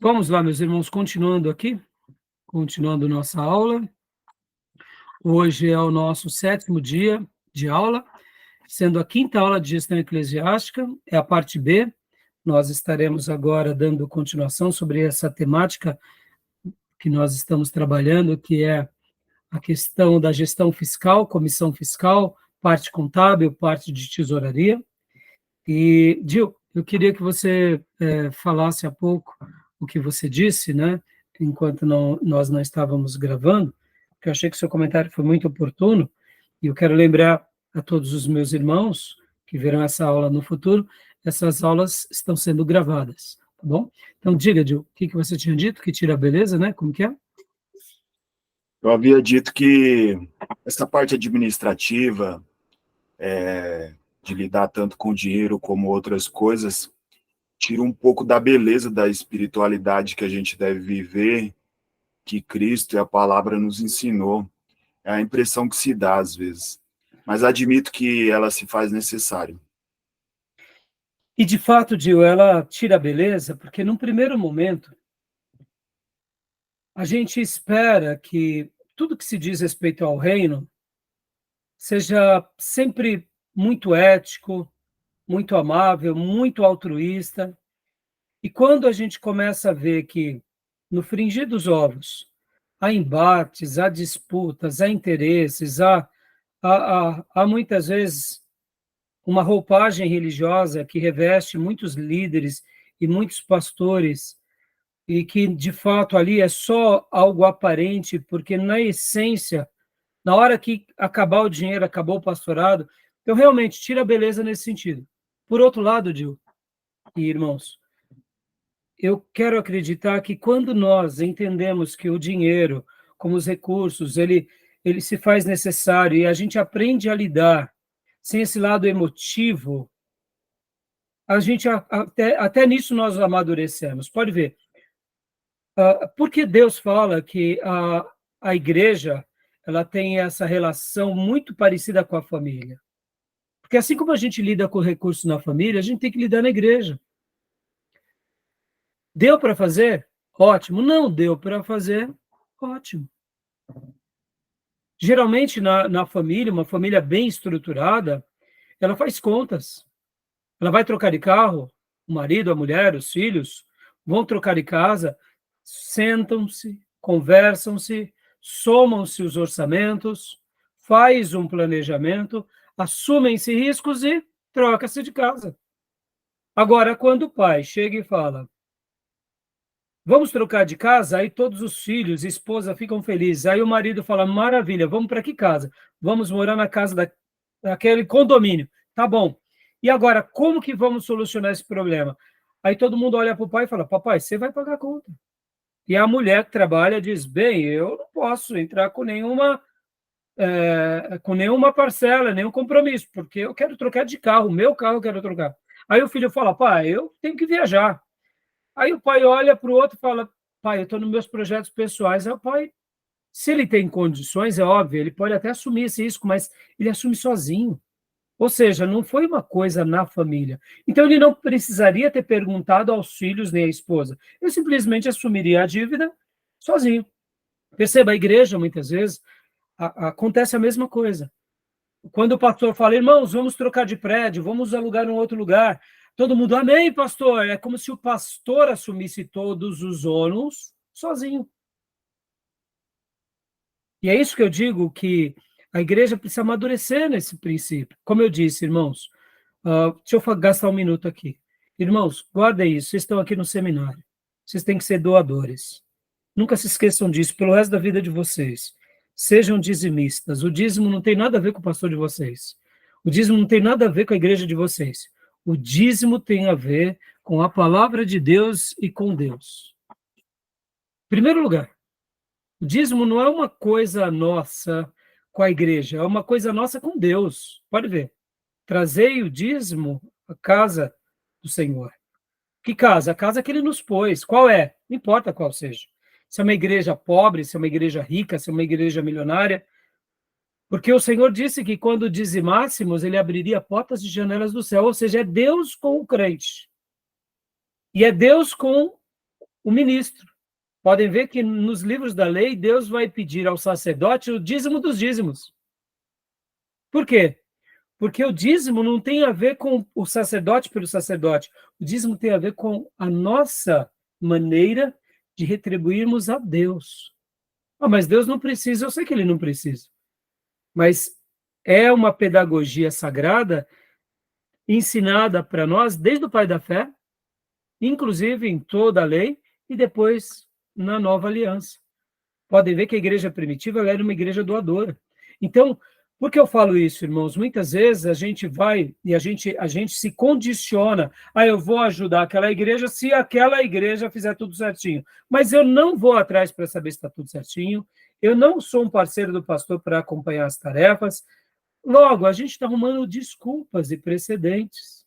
Vamos lá, meus irmãos, continuando nossa aula. Hoje é o nosso 7º dia de aula, sendo a 5ª aula de gestão eclesiástica, é a parte B. Nós estaremos agora dando continuação sobre essa temática que nós estamos trabalhando, que é a questão da gestão fiscal, comissão fiscal, parte contábil, parte de tesouraria. E, Gil, eu queria que você falasse há pouco o que você disse, né, enquanto nós não estávamos gravando, porque eu achei que o seu comentário foi muito oportuno, e eu quero lembrar a todos os meus irmãos que verão essa aula no futuro, essas aulas estão sendo gravadas, tá bom? Então, diga, Gil, o que você tinha dito, que tira a beleza, né, como que é? Eu havia dito que essa parte administrativa, de lidar tanto com dinheiro como outras coisas, tira um pouco da beleza da espiritualidade que a gente deve viver, que Cristo e a palavra nos ensinou. É a impressão que se dá às vezes. Mas admito que ela se faz necessária. E, de fato, Gil, ela tira a beleza, porque num primeiro momento, a gente espera que tudo que se diz respeito ao reino seja sempre muito ético, muito amável, muito altruísta. E quando a gente começa a ver que, no fringir dos ovos, há embates, há disputas, há interesses, há muitas vezes uma roupagem religiosa que reveste muitos líderes e muitos pastores, e que, de fato, ali é só algo aparente, porque, na essência, na hora que acabar o dinheiro, acabou o pastorado, então, realmente, tira a beleza nesse sentido. Por outro lado, Gil e irmãos, eu quero acreditar que quando nós entendemos que o dinheiro, como os recursos, ele se faz necessário e a gente aprende a lidar sem esse lado emotivo, a gente até nisso nós amadurecemos. Pode ver. Porque Deus fala que a igreja ela tem essa relação muito parecida com a família. Porque assim como a gente lida com recursos na família, a gente tem que lidar na igreja. Deu para fazer? Ótimo. Não deu para fazer? Ótimo. Geralmente, na família, uma família bem estruturada, ela faz contas. Ela vai trocar de carro, o marido, a mulher, os filhos vão trocar de casa, sentam-se, conversam-se, somam-se os orçamentos, faz um planejamento, assumem-se riscos e troca-se de casa. Agora, quando o pai chega e fala, vamos trocar de casa, aí todos os filhos e esposa ficam felizes. Aí o marido fala, maravilha, vamos para que casa? Vamos morar na casa daquele condomínio. Tá bom. E agora, como que vamos solucionar esse problema? Aí todo mundo olha para o pai e fala, papai, você vai pagar a conta. E a mulher que trabalha diz, bem, eu não posso entrar com nenhuma parcela, nenhum compromisso, porque eu quero trocar de carro, o meu carro eu quero trocar. Aí o filho fala, pai, eu tenho que viajar. Aí o pai olha para o outro e fala, pai, eu estou nos meus projetos pessoais. Aí o pai, se ele tem condições, é óbvio, ele pode até assumir esse risco, mas ele assume sozinho. Ou seja, não foi uma coisa na família. Então, ele não precisaria ter perguntado aos filhos nem à esposa. Ele simplesmente assumiria a dívida sozinho. Perceba, a igreja, muitas vezes, acontece a mesma coisa. Quando o pastor fala, irmãos, vamos trocar de prédio, vamos alugar um outro lugar, todo mundo, amém, pastor. É como se o pastor assumisse todos os ônus sozinho. E é isso que eu digo, que a igreja precisa amadurecer nesse princípio. Como eu disse, irmãos, deixa eu gastar um minuto aqui. Irmãos, guardem isso, vocês estão aqui no seminário. Vocês têm que ser doadores. Nunca se esqueçam disso, pelo resto da vida de vocês. Sejam dizimistas. O dízimo não tem nada a ver com o pastor de vocês. O dízimo não tem nada a ver com a igreja de vocês. O dízimo tem a ver com a palavra de Deus e com Deus. Em primeiro lugar, o dízimo não é uma coisa nossa com a igreja, é uma coisa nossa com Deus. Pode ver. Trazei o dízimo à casa do Senhor. Que casa? A casa que ele nos pôs. Qual é? Não importa qual seja. Se é uma igreja pobre, se é uma igreja rica, se é uma igreja milionária. Porque o Senhor disse que quando dizimássemos, ele abriria portas e janelas do céu. Ou seja, é Deus com o crente. E é Deus com o ministro. Podem ver que nos livros da lei, Deus vai pedir ao sacerdote o dízimo dos dízimos. Por quê? Porque o dízimo não tem a ver com o sacerdote pelo sacerdote. O dízimo tem a ver com a nossa maneira de retribuirmos a Deus. Mas Deus não precisa, eu sei que ele não precisa. Mas é uma pedagogia sagrada ensinada para nós desde o Pai da Fé, inclusive em toda a lei, e depois na Nova Aliança. Podem ver que a igreja primitiva ela era uma igreja doadora. Então, por que eu falo isso, irmãos? Muitas vezes a gente vai e a gente se condiciona. Eu vou ajudar aquela igreja se aquela igreja fizer tudo certinho. Mas eu não vou atrás para saber se está tudo certinho. Eu não sou um parceiro do pastor para acompanhar as tarefas. Logo, a gente está arrumando desculpas e precedentes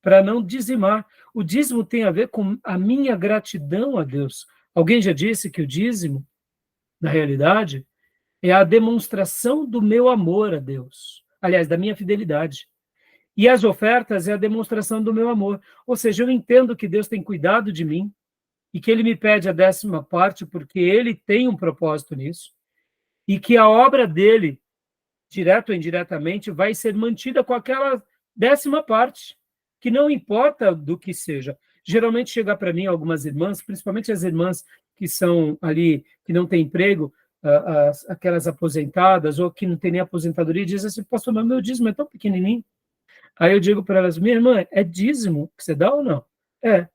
para não dizimar. O dízimo tem a ver com a minha gratidão a Deus. Alguém já disse que o dízimo, na realidade, é a demonstração do meu amor a Deus. Aliás, da minha fidelidade. E as ofertas é a demonstração do meu amor. Ou seja, eu entendo que Deus tem cuidado de mim e que ele me pede a 10ª parte porque ele tem um propósito nisso e que a obra dele, direto ou indiretamente, vai ser mantida com aquela 10ª parte, que não importa do que seja. Geralmente chega para mim algumas irmãs, principalmente as irmãs que são ali, que não têm emprego, aquelas aposentadas, ou que não tem nem aposentadoria, e dizem assim, pastor, mas meu dízimo é tão pequenininho. Aí eu digo para elas, minha irmã, é dízimo que você dá ou não? É.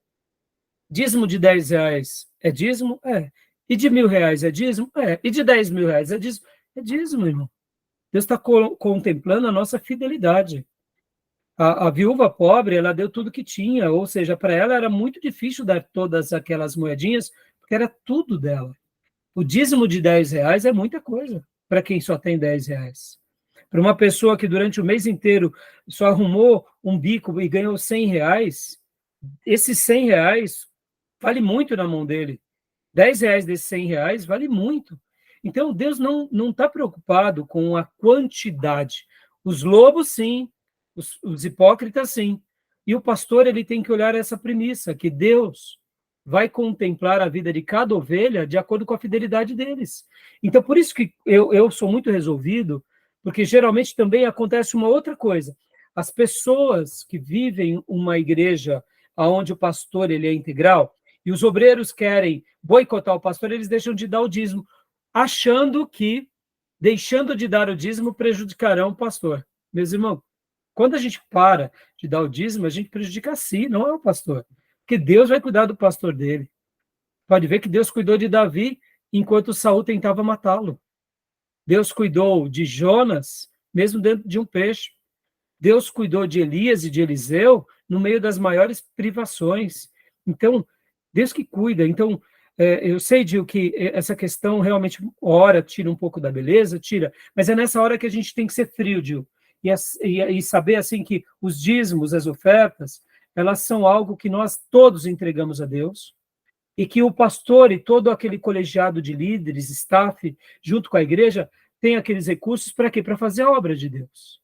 Dízimo de R$10 é dízimo? É. E de R$1.000 é dízimo? É. E de R$10.000 é dízimo? É dízimo, irmão. Deus está contemplando a nossa fidelidade. A viúva pobre, ela deu tudo que tinha, ou seja, para ela era muito difícil dar todas aquelas moedinhas, porque era tudo dela. O dízimo de R$10 é muita coisa para quem só tem R$10. Para uma pessoa que durante o mês inteiro só arrumou um bico e ganhou R$100, esses R$100 vale muito na mão dele. R$10 desses R$100 vale muito. Então, Deus não está preocupado com a quantidade. Os lobos, sim. Os hipócritas, sim. E o pastor ele tem que olhar essa premissa, que Deus vai contemplar a vida de cada ovelha de acordo com a fidelidade deles. Então, por isso que eu sou muito resolvido, porque geralmente também acontece uma outra coisa. As pessoas que vivem uma igreja onde o pastor ele é integral, e os obreiros querem boicotar o pastor, eles deixam de dar o dízimo, achando que, deixando de dar o dízimo, prejudicarão o pastor. Meus irmãos, quando a gente para de dar o dízimo, a gente prejudica a si, não é o pastor. Porque Deus vai cuidar do pastor dele. Pode ver que Deus cuidou de Davi enquanto Saul tentava matá-lo. Deus cuidou de Jonas, mesmo dentro de um peixe. Deus cuidou de Elias e de Eliseu no meio das maiores privações. Então, Deus que cuida. Então, eu sei, Gil, que essa questão realmente, hora, tira um pouco da beleza, tira. Mas é nessa hora que a gente tem que ser frio, Gil. E saber, assim, que os dízimos, as ofertas, elas são algo que nós todos entregamos a Deus, e que o pastor e todo aquele colegiado de líderes, staff, junto com a igreja, tem aqueles recursos para quê? Para fazer a obra de Deus.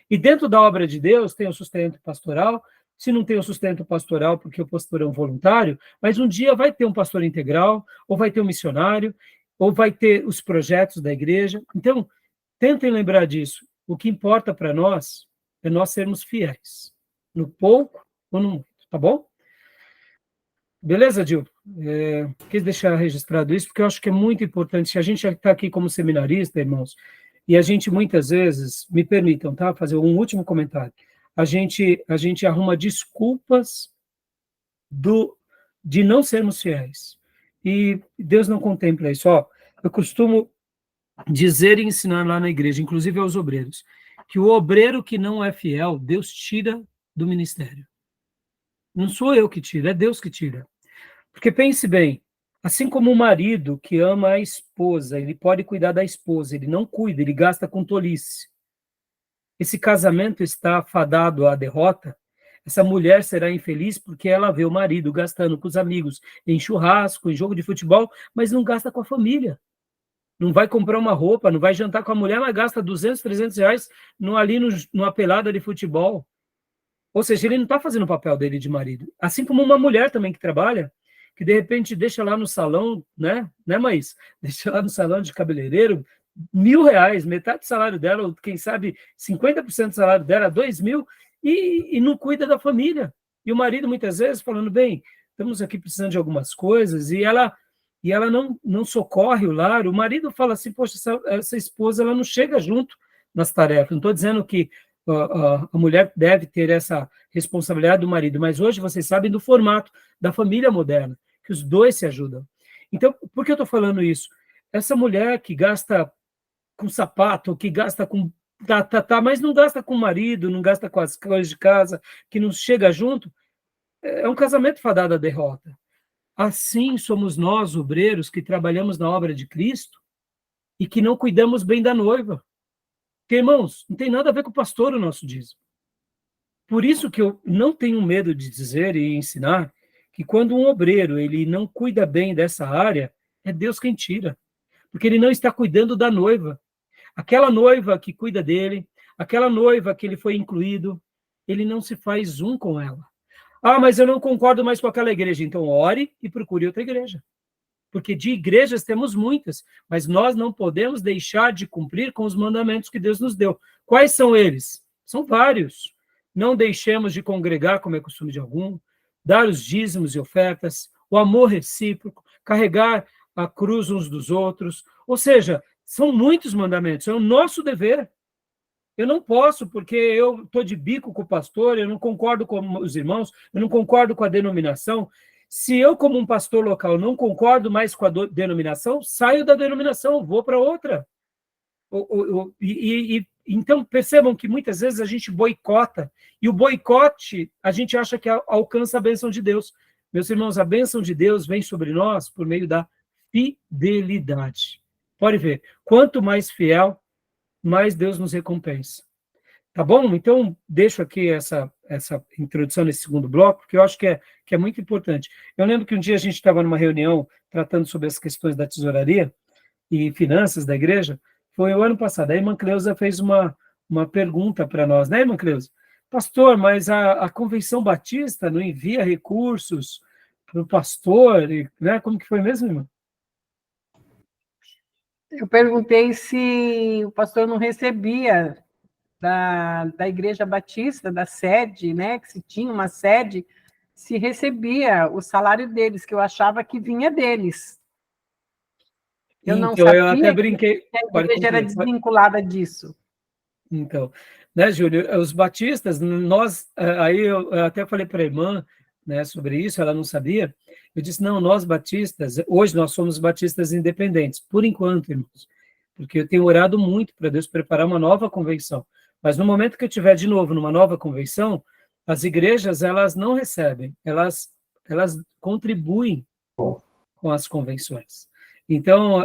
E dentro da obra de Deus tem o sustento pastoral, se não tem o sustento pastoral, porque o pastor é um voluntário, mas um dia vai ter um pastor integral, ou vai ter um missionário, ou vai ter os projetos da igreja. Então, tentem lembrar disso. O que importa para nós é nós sermos fiéis, no pouco ou no muito, tá bom? Beleza, Gil? Quis deixar registrado isso, porque eu acho que é muito importante. A gente está aqui como seminarista, irmãos, e a gente muitas vezes, me permitam, tá? Fazer um último comentário. A gente arruma desculpas de não sermos fiéis. E Deus não contempla isso. Eu costumo dizer e ensinar lá na igreja, inclusive aos obreiros, que o obreiro que não é fiel, Deus tira do ministério. Não sou eu que tiro, é Deus que tira. Porque pense bem, assim como o marido que ama a esposa, ele pode cuidar da esposa, ele não cuida, ele gasta com tolice. Esse casamento está fadado à derrota, essa mulher será infeliz porque ela vê o marido gastando com os amigos em churrasco, em jogo de futebol, mas não gasta com a família. Não vai comprar uma roupa, não vai jantar com a mulher, mas gasta 200, 300 reais numa pelada de futebol. Ou seja, ele não está fazendo o papel dele de marido. Assim como uma mulher também que trabalha, que de repente deixa lá no salão, né, Maís? Deixa lá no salão de cabeleireiro R$ 1.000, metade do salário dela, ou quem sabe 50% do salário dela, 2.000, e não cuida da família. E o marido, muitas vezes, falando, bem, estamos aqui precisando de algumas coisas, e ela não socorre o lar. O marido fala assim, poxa, essa esposa ela não chega junto nas tarefas. Não estou dizendo que a mulher deve ter essa responsabilidade do marido, mas hoje vocês sabem do formato da família moderna, que os dois se ajudam. Então, por que eu estou falando isso? Essa mulher que gasta com sapato, que gasta com mas não gasta com o marido, não gasta com as coisas de casa, que não chega junto, é um casamento fadado à derrota. Assim somos nós, obreiros, que trabalhamos na obra de Cristo e que não cuidamos bem da noiva. Porque, irmãos, não tem nada a ver com o pastor o nosso dízimo. Por isso que eu não tenho medo de dizer e ensinar que quando um obreiro ele não cuida bem dessa área, é Deus quem tira. Porque ele não está cuidando da noiva. Aquela noiva que cuida dele, aquela noiva que ele foi incluído, ele não se faz um com ela. Ah, mas eu não concordo mais com aquela igreja. Então, ore e procure outra igreja. Porque de igrejas temos muitas, mas nós não podemos deixar de cumprir com os mandamentos que Deus nos deu. Quais são eles? São vários. Não deixemos de congregar, como é costume de algum, dar os dízimos e ofertas, o amor recíproco, carregar a cruz uns dos outros. Ou seja, são muitos mandamentos, é o nosso dever. Eu não posso, porque eu estou de bico com o pastor, eu não concordo com os irmãos, eu não concordo com a denominação. Se eu, como um pastor local, não concordo mais com a denominação, saio da denominação, vou para outra. Então, percebam que muitas vezes a gente boicota, e o boicote, a gente acha que alcança a bênção de Deus. Meus irmãos, a bênção de Deus vem sobre nós por meio da fidelidade. Pode ver, quanto mais fiel, mais Deus nos recompensa. Tá bom? Então, deixo aqui essa introdução nesse segundo bloco, porque eu acho que é muito importante. Eu lembro que um dia a gente estava numa reunião tratando sobre as questões da tesouraria e finanças da igreja, foi o ano passado. A irmã Cleusa fez uma pergunta para nós, né, irmã Cleusa? Pastor, mas a Convenção Batista não envia recursos para o pastor, né? Como que foi mesmo, irmã? Eu perguntei se o pastor não recebia da Igreja Batista, da sede, né, que se tinha uma sede, se recebia o salário deles, que eu achava que vinha deles. Eu não sabia eu até brinquei, que a igreja era desvinculada disso. Então, né, Júlio, os batistas, nós, aí eu até falei para a irmã, né, sobre isso, ela não sabia, eu disse, não, nós batistas, hoje nós somos batistas independentes, por enquanto, irmãos, porque eu tenho orado muito para Deus preparar uma nova convenção, mas no momento que eu estiver de novo numa nova convenção, as igrejas, elas não recebem, elas contribuem com as convenções. Então,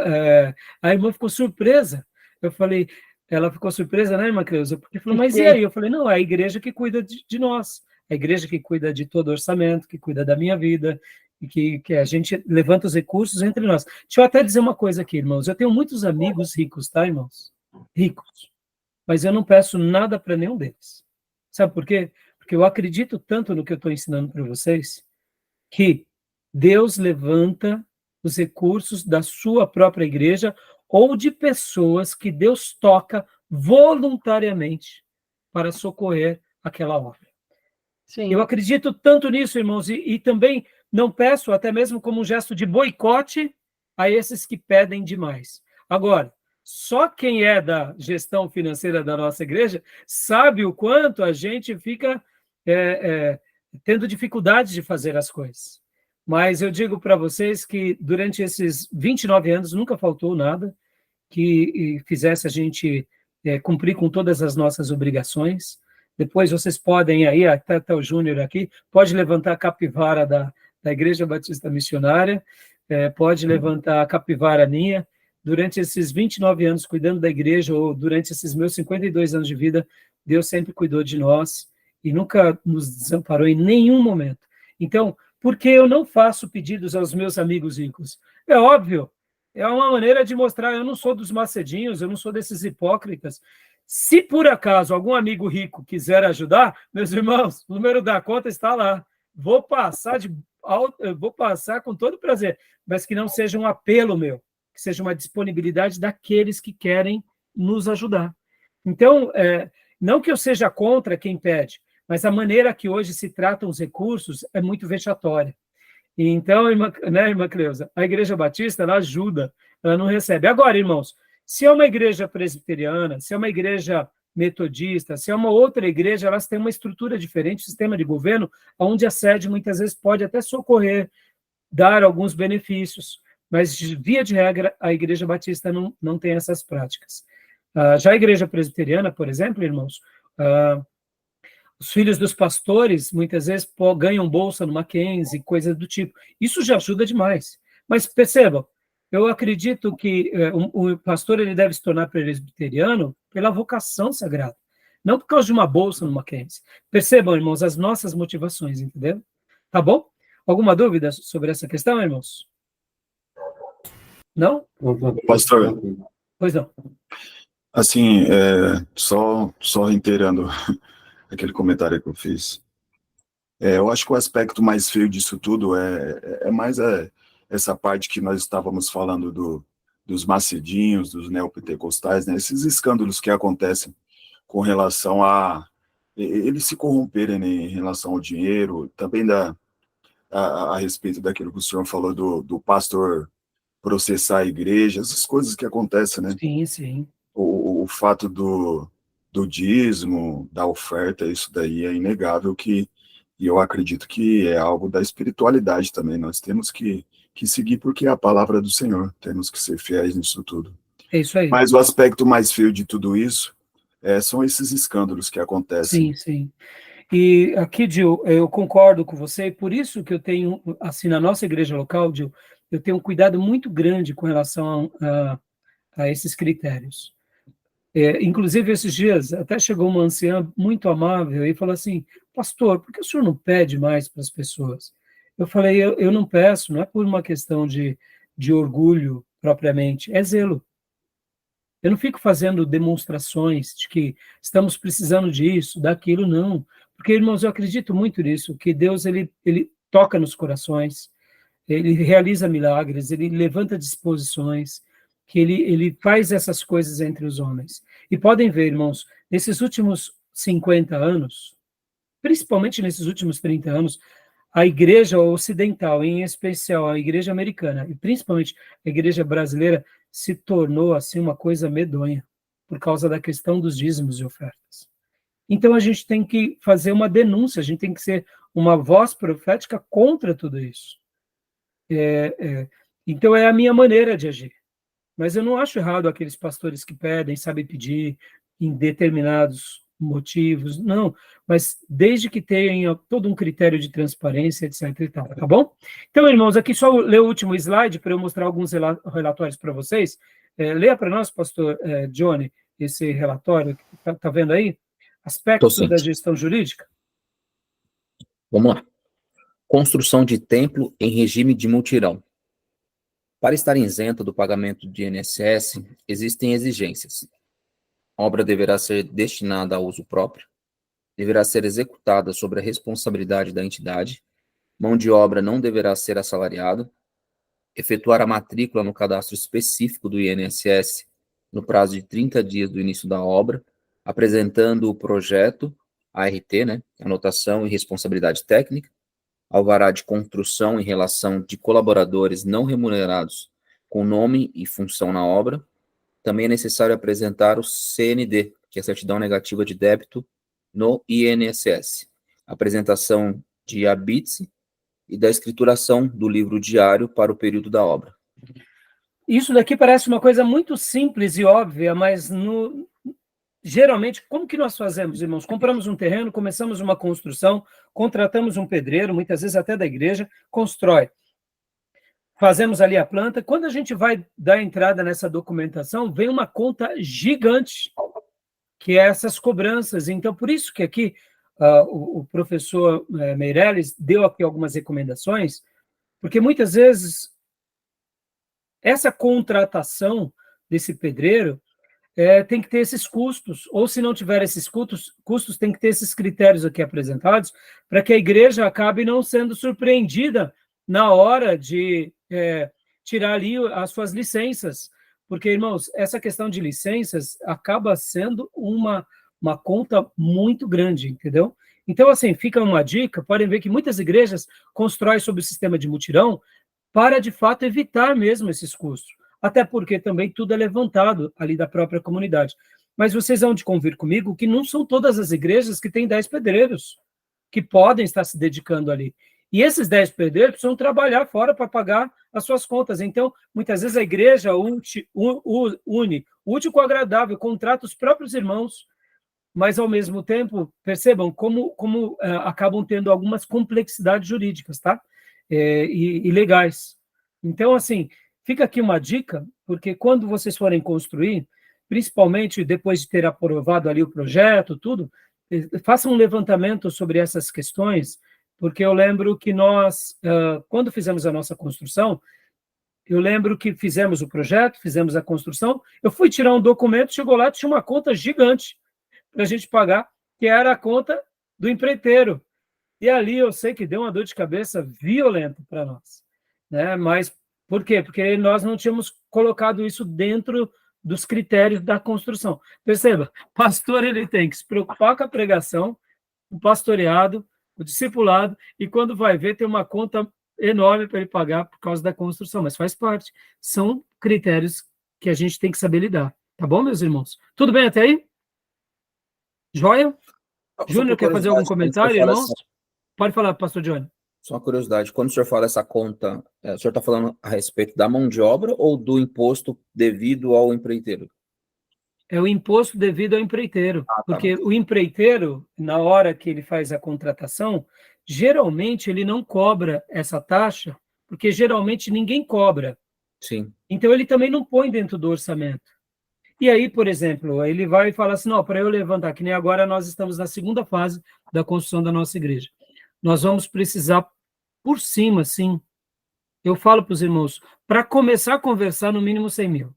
a irmã ficou surpresa, eu falei, ela ficou surpresa, né, irmã Cleusa? Porque falou, mas e aí? Eu falei, não, é a igreja que cuida de nós, a igreja que cuida de todo orçamento, que cuida da minha vida, e que a gente levanta os recursos entre nós. Deixa eu até dizer uma coisa aqui, irmãos, eu tenho muitos amigos ricos, tá, irmãos? Ricos. Mas eu não peço nada para nenhum deles. Sabe por quê? Porque eu acredito tanto no que eu estou ensinando para vocês, que Deus levanta os recursos da sua própria igreja ou de pessoas que Deus toca voluntariamente para socorrer aquela obra. Sim. Eu acredito tanto nisso, irmãos, e também não peço, até mesmo como um gesto de boicote, a esses que pedem demais. Agora, só quem é da gestão financeira da nossa igreja sabe o quanto a gente fica tendo dificuldade de fazer as coisas. Mas eu digo para vocês que durante esses 29 anos nunca faltou nada que fizesse a gente cumprir com todas as nossas obrigações. Depois vocês podem aí, até o Júnior aqui, pode levantar a capivara da Igreja Batista Missionária, pode levantar a capivara minha. Durante esses 29 anos cuidando da igreja, ou durante esses meus 52 anos de vida, Deus sempre cuidou de nós e nunca nos desamparou em nenhum momento. Então, por que eu não faço pedidos aos meus amigos ricos? É óbvio, é uma maneira de mostrar, eu não sou dos macedinhos, eu não sou desses hipócritas. Se por acaso algum amigo rico quiser ajudar, meus irmãos, o número da conta está lá. Vou passar eu vou passar com todo prazer, mas que não seja um apelo meu, que seja uma disponibilidade daqueles que querem nos ajudar. Então, não que eu seja contra quem pede, mas a maneira que hoje se tratam os recursos é muito vexatória. E então, irmã Cleusa, a Igreja Batista, ela ajuda, ela não recebe. Agora, irmãos, se é uma igreja presbiteriana, se é uma igreja metodista, se é uma outra igreja, elas têm uma estrutura diferente, sistema de governo, onde a sede muitas vezes pode até socorrer, dar alguns benefícios, mas, via de regra, a Igreja Batista não tem essas práticas. Já a Igreja Presbiteriana, por exemplo, irmãos, os filhos dos pastores, muitas vezes, ganham bolsa no Mackenzie, coisas do tipo. Isso já ajuda demais. Mas, percebam, eu acredito que o pastor ele deve se tornar presbiteriano pela vocação sagrada, não por causa de uma bolsa no Mackenzie. Percebam, irmãos, as nossas motivações, entendeu? Tá bom? Alguma dúvida sobre essa questão, irmãos? Não? Pastor, Pois não. assim, só reiterando aquele comentário que eu fiz, eu acho que o aspecto mais feio disso tudo é mais essa parte que nós estávamos falando dos macedinhos, dos neopentecostais, né? Esses escândalos que acontecem com relação a eles se corromperem, né, em relação ao dinheiro, também a respeito daquilo que o senhor falou do pastor processar a igreja, essas coisas que acontecem, né? Sim, sim. O fato do dízimo, da oferta, isso daí é inegável e eu acredito que é algo da espiritualidade também. Nós temos que seguir porque é a palavra do Senhor, temos que ser fiéis nisso tudo. É isso aí. Mas o aspecto mais feio de tudo isso são esses escândalos que acontecem. Sim, sim. E aqui, Gil, eu concordo com você, e por isso que eu tenho, assim, na nossa igreja local, Gil, eu tenho um cuidado muito grande com relação a esses critérios. Inclusive, esses dias, até chegou uma anciã muito amável e falou assim, pastor, por que o senhor não pede mais para as pessoas? Eu falei, eu não peço, não é por uma questão de orgulho propriamente, é zelo. Eu não fico fazendo demonstrações de que estamos precisando disso, daquilo, não. Porque, irmãos, eu acredito muito nisso, que Deus, ele toca nos corações, ele realiza milagres, ele levanta disposições, que ele faz essas coisas entre os homens. E podem ver, irmãos, nesses últimos 50 anos, principalmente nesses últimos 30 anos, a igreja ocidental, em especial a igreja americana, e principalmente a igreja brasileira, se tornou assim uma coisa medonha, por causa da questão dos dízimos e ofertas. Então a gente tem que fazer uma denúncia, a gente tem que ser uma voz profética contra tudo isso. Então é a minha maneira de agir. Mas eu não acho errado aqueles pastores que pedem, sabem pedir em determinados motivos, não, mas desde que tenha todo um critério de transparência, etc. e tal, tá bom? Então, irmãos, aqui só ler o último slide para eu mostrar alguns relatórios para vocês. Leia para nós, pastor Johnny, esse relatório, tá vendo aí? Aspectos da gestão jurídica. Vamos lá. Construção de templo em regime de mutirão. Para estar isento do pagamento de INSS, existem exigências. A obra deverá ser destinada a uso próprio, deverá ser executada sob a responsabilidade da entidade, mão de obra não deverá ser assalariada, efetuar a matrícula no cadastro específico do INSS no prazo de 30 dias do início da obra, apresentando o projeto, ART, anotação e responsabilidade técnica, alvará de construção em relação de colaboradores não remunerados com nome e função na obra. Também é necessário apresentar o CND, que é a certidão negativa de débito no INSS, apresentação de habite e da escrituração do livro diário para o período da obra. Isso daqui parece uma coisa muito simples e óbvia, mas geralmente, como que nós fazemos, irmãos? Compramos um terreno, começamos uma construção, contratamos um pedreiro, muitas vezes até da igreja, constrói. Fazemos ali a planta. Quando a gente vai dar entrada nessa documentação, vem uma conta gigante, que é essas cobranças. Então, por isso que aqui o professor Meirelles deu aqui algumas recomendações, porque muitas vezes essa contratação desse pedreiro, tem que ter esses custos, ou se não tiver esses custos tem que ter esses critérios aqui apresentados, para que a igreja acabe não sendo surpreendida na hora de tirar ali as suas licenças, porque, irmãos, essa questão de licenças acaba sendo uma conta muito grande, entendeu? Então, assim, fica uma dica, podem ver que muitas igrejas constroem sob o sistema de mutirão para, de fato, evitar mesmo esses custos, até porque também tudo é levantado ali da própria comunidade. Mas vocês vão de convir comigo que não são todas as igrejas que têm 10 pedreiros, que podem estar se dedicando ali. E esses 10 pedreiros precisam trabalhar fora para pagar as suas contas. Então, muitas vezes a igreja une o útil com o agradável, contrata os próprios irmãos, mas, ao mesmo tempo, percebam como acabam tendo algumas complexidades jurídicas, tá? E legais. Então, assim, fica aqui uma dica, porque quando vocês forem construir, principalmente depois de ter aprovado ali o projeto, tudo, façam um levantamento sobre essas questões, porque eu lembro que nós, quando fizemos a nossa construção, eu lembro que fizemos o projeto, fizemos a construção, eu fui tirar um documento, chegou lá, tinha uma conta gigante para a gente pagar, que era a conta do empreiteiro. E ali eu sei que deu uma dor de cabeça violenta para nós, né? Mas por quê? Porque nós não tínhamos colocado isso dentro dos critérios da construção. Perceba, pastor ele tem que se preocupar com a pregação, o pastoreado, o discipulado, e quando vai ver tem uma conta enorme para ele pagar por causa da construção, mas faz parte. São critérios que a gente tem que saber lidar. Tá bom, meus irmãos? Tudo bem até aí? Joia? Júnior, quer fazer algum comentário, irmãos? Pode falar, pastor Johnny. Só uma curiosidade, quando o senhor fala essa conta, o senhor está falando a respeito da mão de obra ou do imposto devido ao empreiteiro? É o imposto devido ao empreiteiro, porque o empreiteiro, na hora que ele faz a contratação, geralmente ele não cobra essa taxa, porque geralmente ninguém cobra. Sim. Então ele também não põe dentro do orçamento. E aí, por exemplo, ele vai e fala assim, não, para eu levantar, que nem agora nós estamos na segunda fase da construção da nossa igreja. Nós vamos precisar, por cima, sim, eu falo para os irmãos, para começar a conversar, no mínimo 100 mil,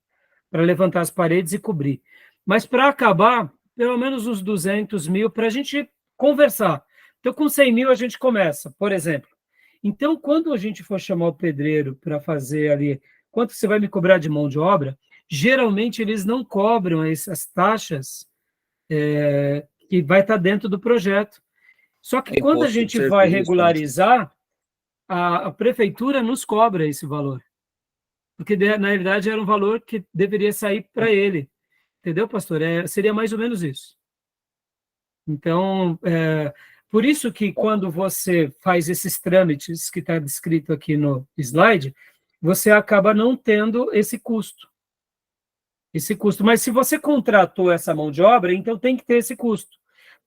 para levantar as paredes e cobrir. Mas para acabar, pelo menos uns 200 mil, para a gente conversar. Então, com 100 mil a gente começa, por exemplo. Então, quando a gente for chamar o pedreiro para fazer ali, quanto você vai me cobrar de mão de obra, geralmente eles não cobram essas taxas que vai estar dentro do projeto. Só que quando a gente vai regularizar, a prefeitura nos cobra esse valor. Porque, na realidade, era um valor que deveria sair para ele. Entendeu, pastor? Seria mais ou menos isso. Então, por isso que quando você faz esses trâmites que está descrito aqui no slide, você acaba não tendo esse custo. Mas se você contratou essa mão de obra, então tem que ter esse custo.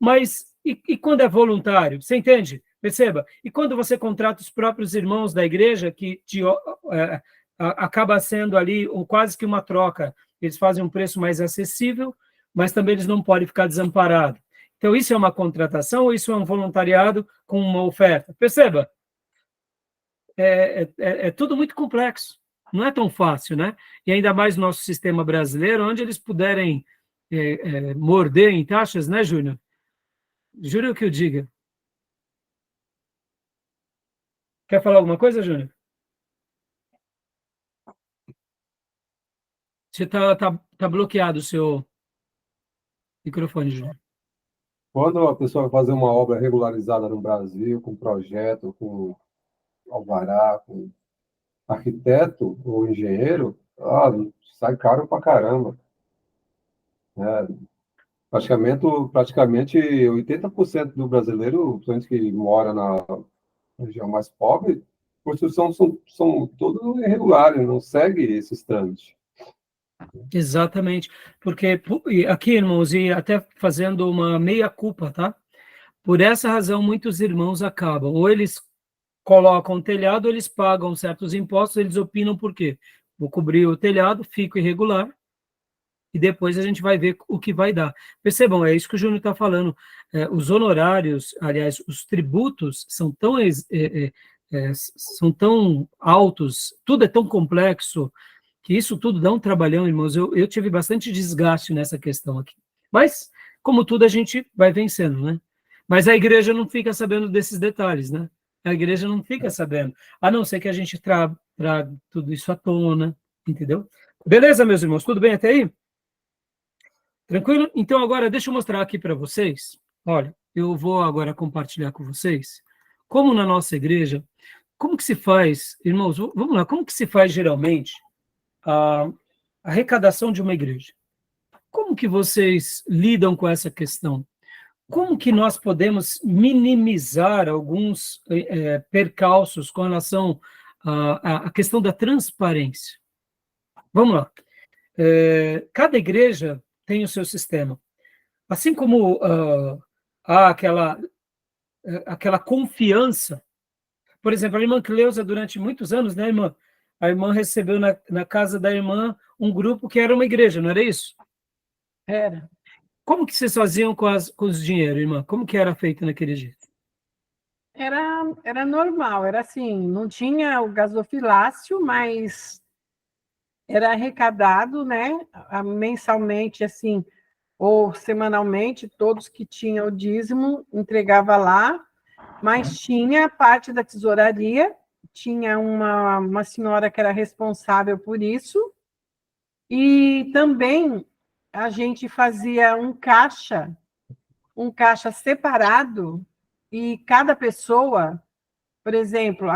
Mas e quando é voluntário? Você entende? Perceba. E quando você contrata os próprios irmãos da igreja, que acaba sendo ali quase que uma troca, eles fazem um preço mais acessível, mas também eles não podem ficar desamparados. Então, isso é uma contratação ou isso é um voluntariado com uma oferta? Perceba. É tudo muito complexo. Não é tão fácil, né? E ainda mais no nosso sistema brasileiro, onde eles puderem morder em taxas, né, Júnior? Júnior que eu diga. Quer falar alguma coisa, Júnior? Você tá bloqueado o seu microfone, Júnior. Quando a pessoa vai fazer uma obra regularizada no Brasil, com projeto, com alvará, com arquiteto ou engenheiro, sai caro pra caramba. Praticamente 80% do brasileiro, principalmente que mora na região mais pobre, construção são todas irregulares, não segue esses trâmites. Exatamente, porque aqui, irmãos, e até fazendo uma meia-culpa, tá? Por essa razão, muitos irmãos acabam, ou eles colocam o telhado, ou eles pagam certos impostos, eles opinam por quê? Vou cobrir o telhado, fico irregular, e depois a gente vai ver o que vai dar. Percebam, é isso que o Júnior está falando, os honorários, aliás, os tributos são tão altos, tudo é tão complexo, que isso tudo dá um trabalhão, irmãos. Eu tive bastante desgaste nessa questão aqui. Mas, como tudo, a gente vai vencendo, né? Mas a igreja não fica sabendo desses detalhes, né? A igreja não fica sabendo, a não ser que a gente traga tudo isso à tona, entendeu? Beleza, meus irmãos? Tudo bem até aí? Tranquilo? Então, agora, deixa eu mostrar aqui para vocês. Olha, eu vou agora compartilhar com vocês como na nossa igreja, como que se faz, irmãos, vamos lá, como que se faz geralmente a arrecadação de uma igreja? Como que vocês lidam com essa questão? Como que nós podemos minimizar alguns percalços com relação à questão da transparência? Vamos lá. Cada igreja tem o seu sistema. Assim como há aquela confiança. Por exemplo, a irmã Cleusa, durante muitos anos, né, irmã? A irmã recebeu na casa da irmã um grupo que era uma igreja, não era isso? Era. Como que vocês faziam com os dinheiros, irmã? Como que era feito naquele jeito? Era normal, era assim, não tinha o gasofilácio, mas era arrecadado, né, mensalmente, assim, ou semanalmente, todos que tinham o dízimo entregava lá, mas tinha a parte da tesouraria, tinha uma senhora que era responsável por isso, e também a gente fazia um caixa separado, e cada pessoa, por exemplo,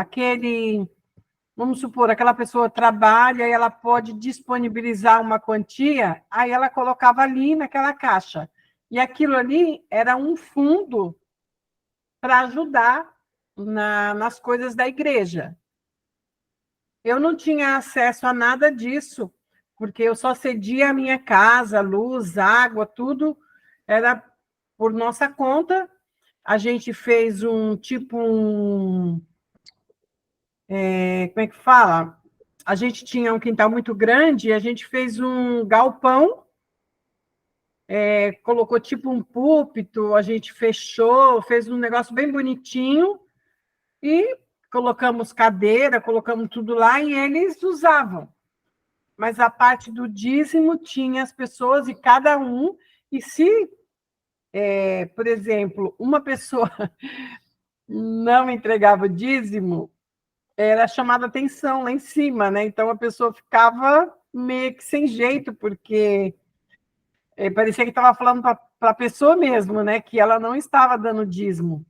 vamos supor, aquela pessoa trabalha e ela pode disponibilizar uma quantia, aí ela colocava ali naquela caixa. E aquilo ali era um fundo para ajudar nas coisas da igreja. Eu não tinha acesso a nada disso, porque eu só cedia a minha casa, luz, água, tudo era por nossa conta. A gente fez como é que fala? A gente tinha um quintal muito grande e a gente fez um galpão, colocou tipo um púlpito, a gente fechou, fez um negócio bem bonitinho e colocamos cadeira, colocamos tudo lá e eles usavam. Mas a parte do dízimo tinha as pessoas e cada um, e se, por exemplo, uma pessoa não entregava o dízimo, era chamada atenção lá em cima, né? Então a pessoa ficava meio que sem jeito, porque parecia que estava falando para a pessoa mesmo, né? Que ela não estava dando dízimo.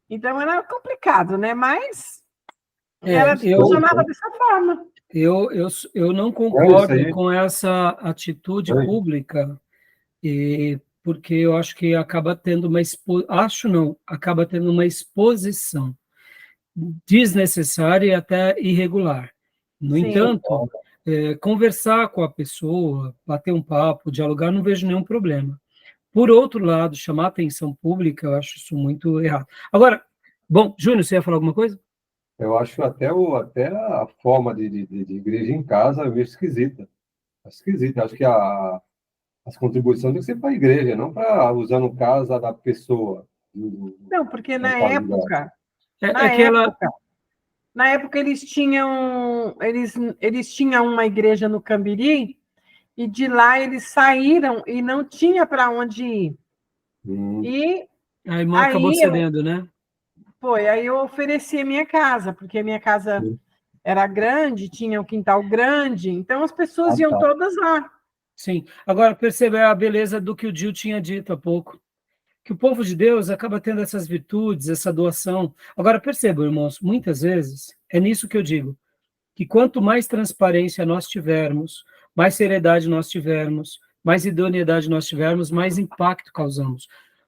Então era complicado, né? Mas funcionava dessa forma. Eu não concordo com essa atitude pública, porque eu acho que acaba tendo acaba tendo uma exposição desnecessária e até irregular. No entanto, conversar com a pessoa, bater um papo, dialogar, não vejo nenhum problema. Por outro lado, chamar atenção pública, eu acho isso muito errado. Agora, bom, Júnior, você ia falar alguma coisa? Eu acho até a forma de igreja em casa é meio esquisita. Esquisita. Acho que as contribuições têm que ser para a igreja, não para usando casa da pessoa. Não, porque na época eles tinham uma igreja no Cambiri e de lá eles saíram e não tinha para onde ir. E a irmã acabou cedendo, né? Aí eu ofereci a minha casa, porque a minha casa era grande, tinha um quintal grande, então as pessoas iam todas lá. Sim. Agora, perceba a beleza do que o Gil tinha dito há pouco, que o povo de Deus acaba tendo essas virtudes, essa doação. Agora, percebam, irmãos, muitas vezes, é nisso que eu digo, que quanto mais transparência nós tivermos, mais seriedade nós tivermos, mais idoneidade nós tivermos, mais impacto causamos.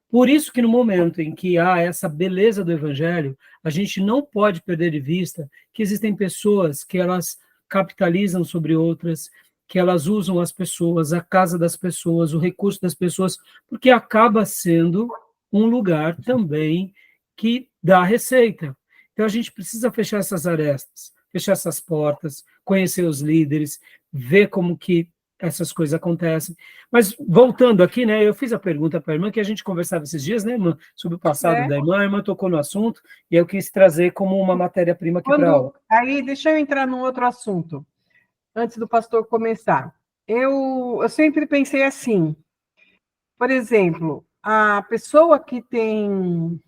Por isso que no momento em que há essa beleza do evangelho, a gente não pode perder de vista que existem pessoas que elas capitalizam sobre outras, que elas usam as pessoas, a casa das pessoas, o recurso das pessoas, porque acaba sendo um lugar também que dá receita. Então a gente precisa fechar essas arestas, fechar essas portas, conhecer os líderes, ver como que essas coisas acontecem. Mas, voltando aqui, né, eu fiz a pergunta para a irmã, que a gente conversava esses dias, né, irmã, sobre o passado da irmã, a irmã tocou no assunto, e eu quis trazer como uma matéria-prima aqui para a aula. Aí, deixa eu entrar num outro assunto. antes do pastor começar. Eu sempre pensei assim, por exemplo, a pessoa que tem...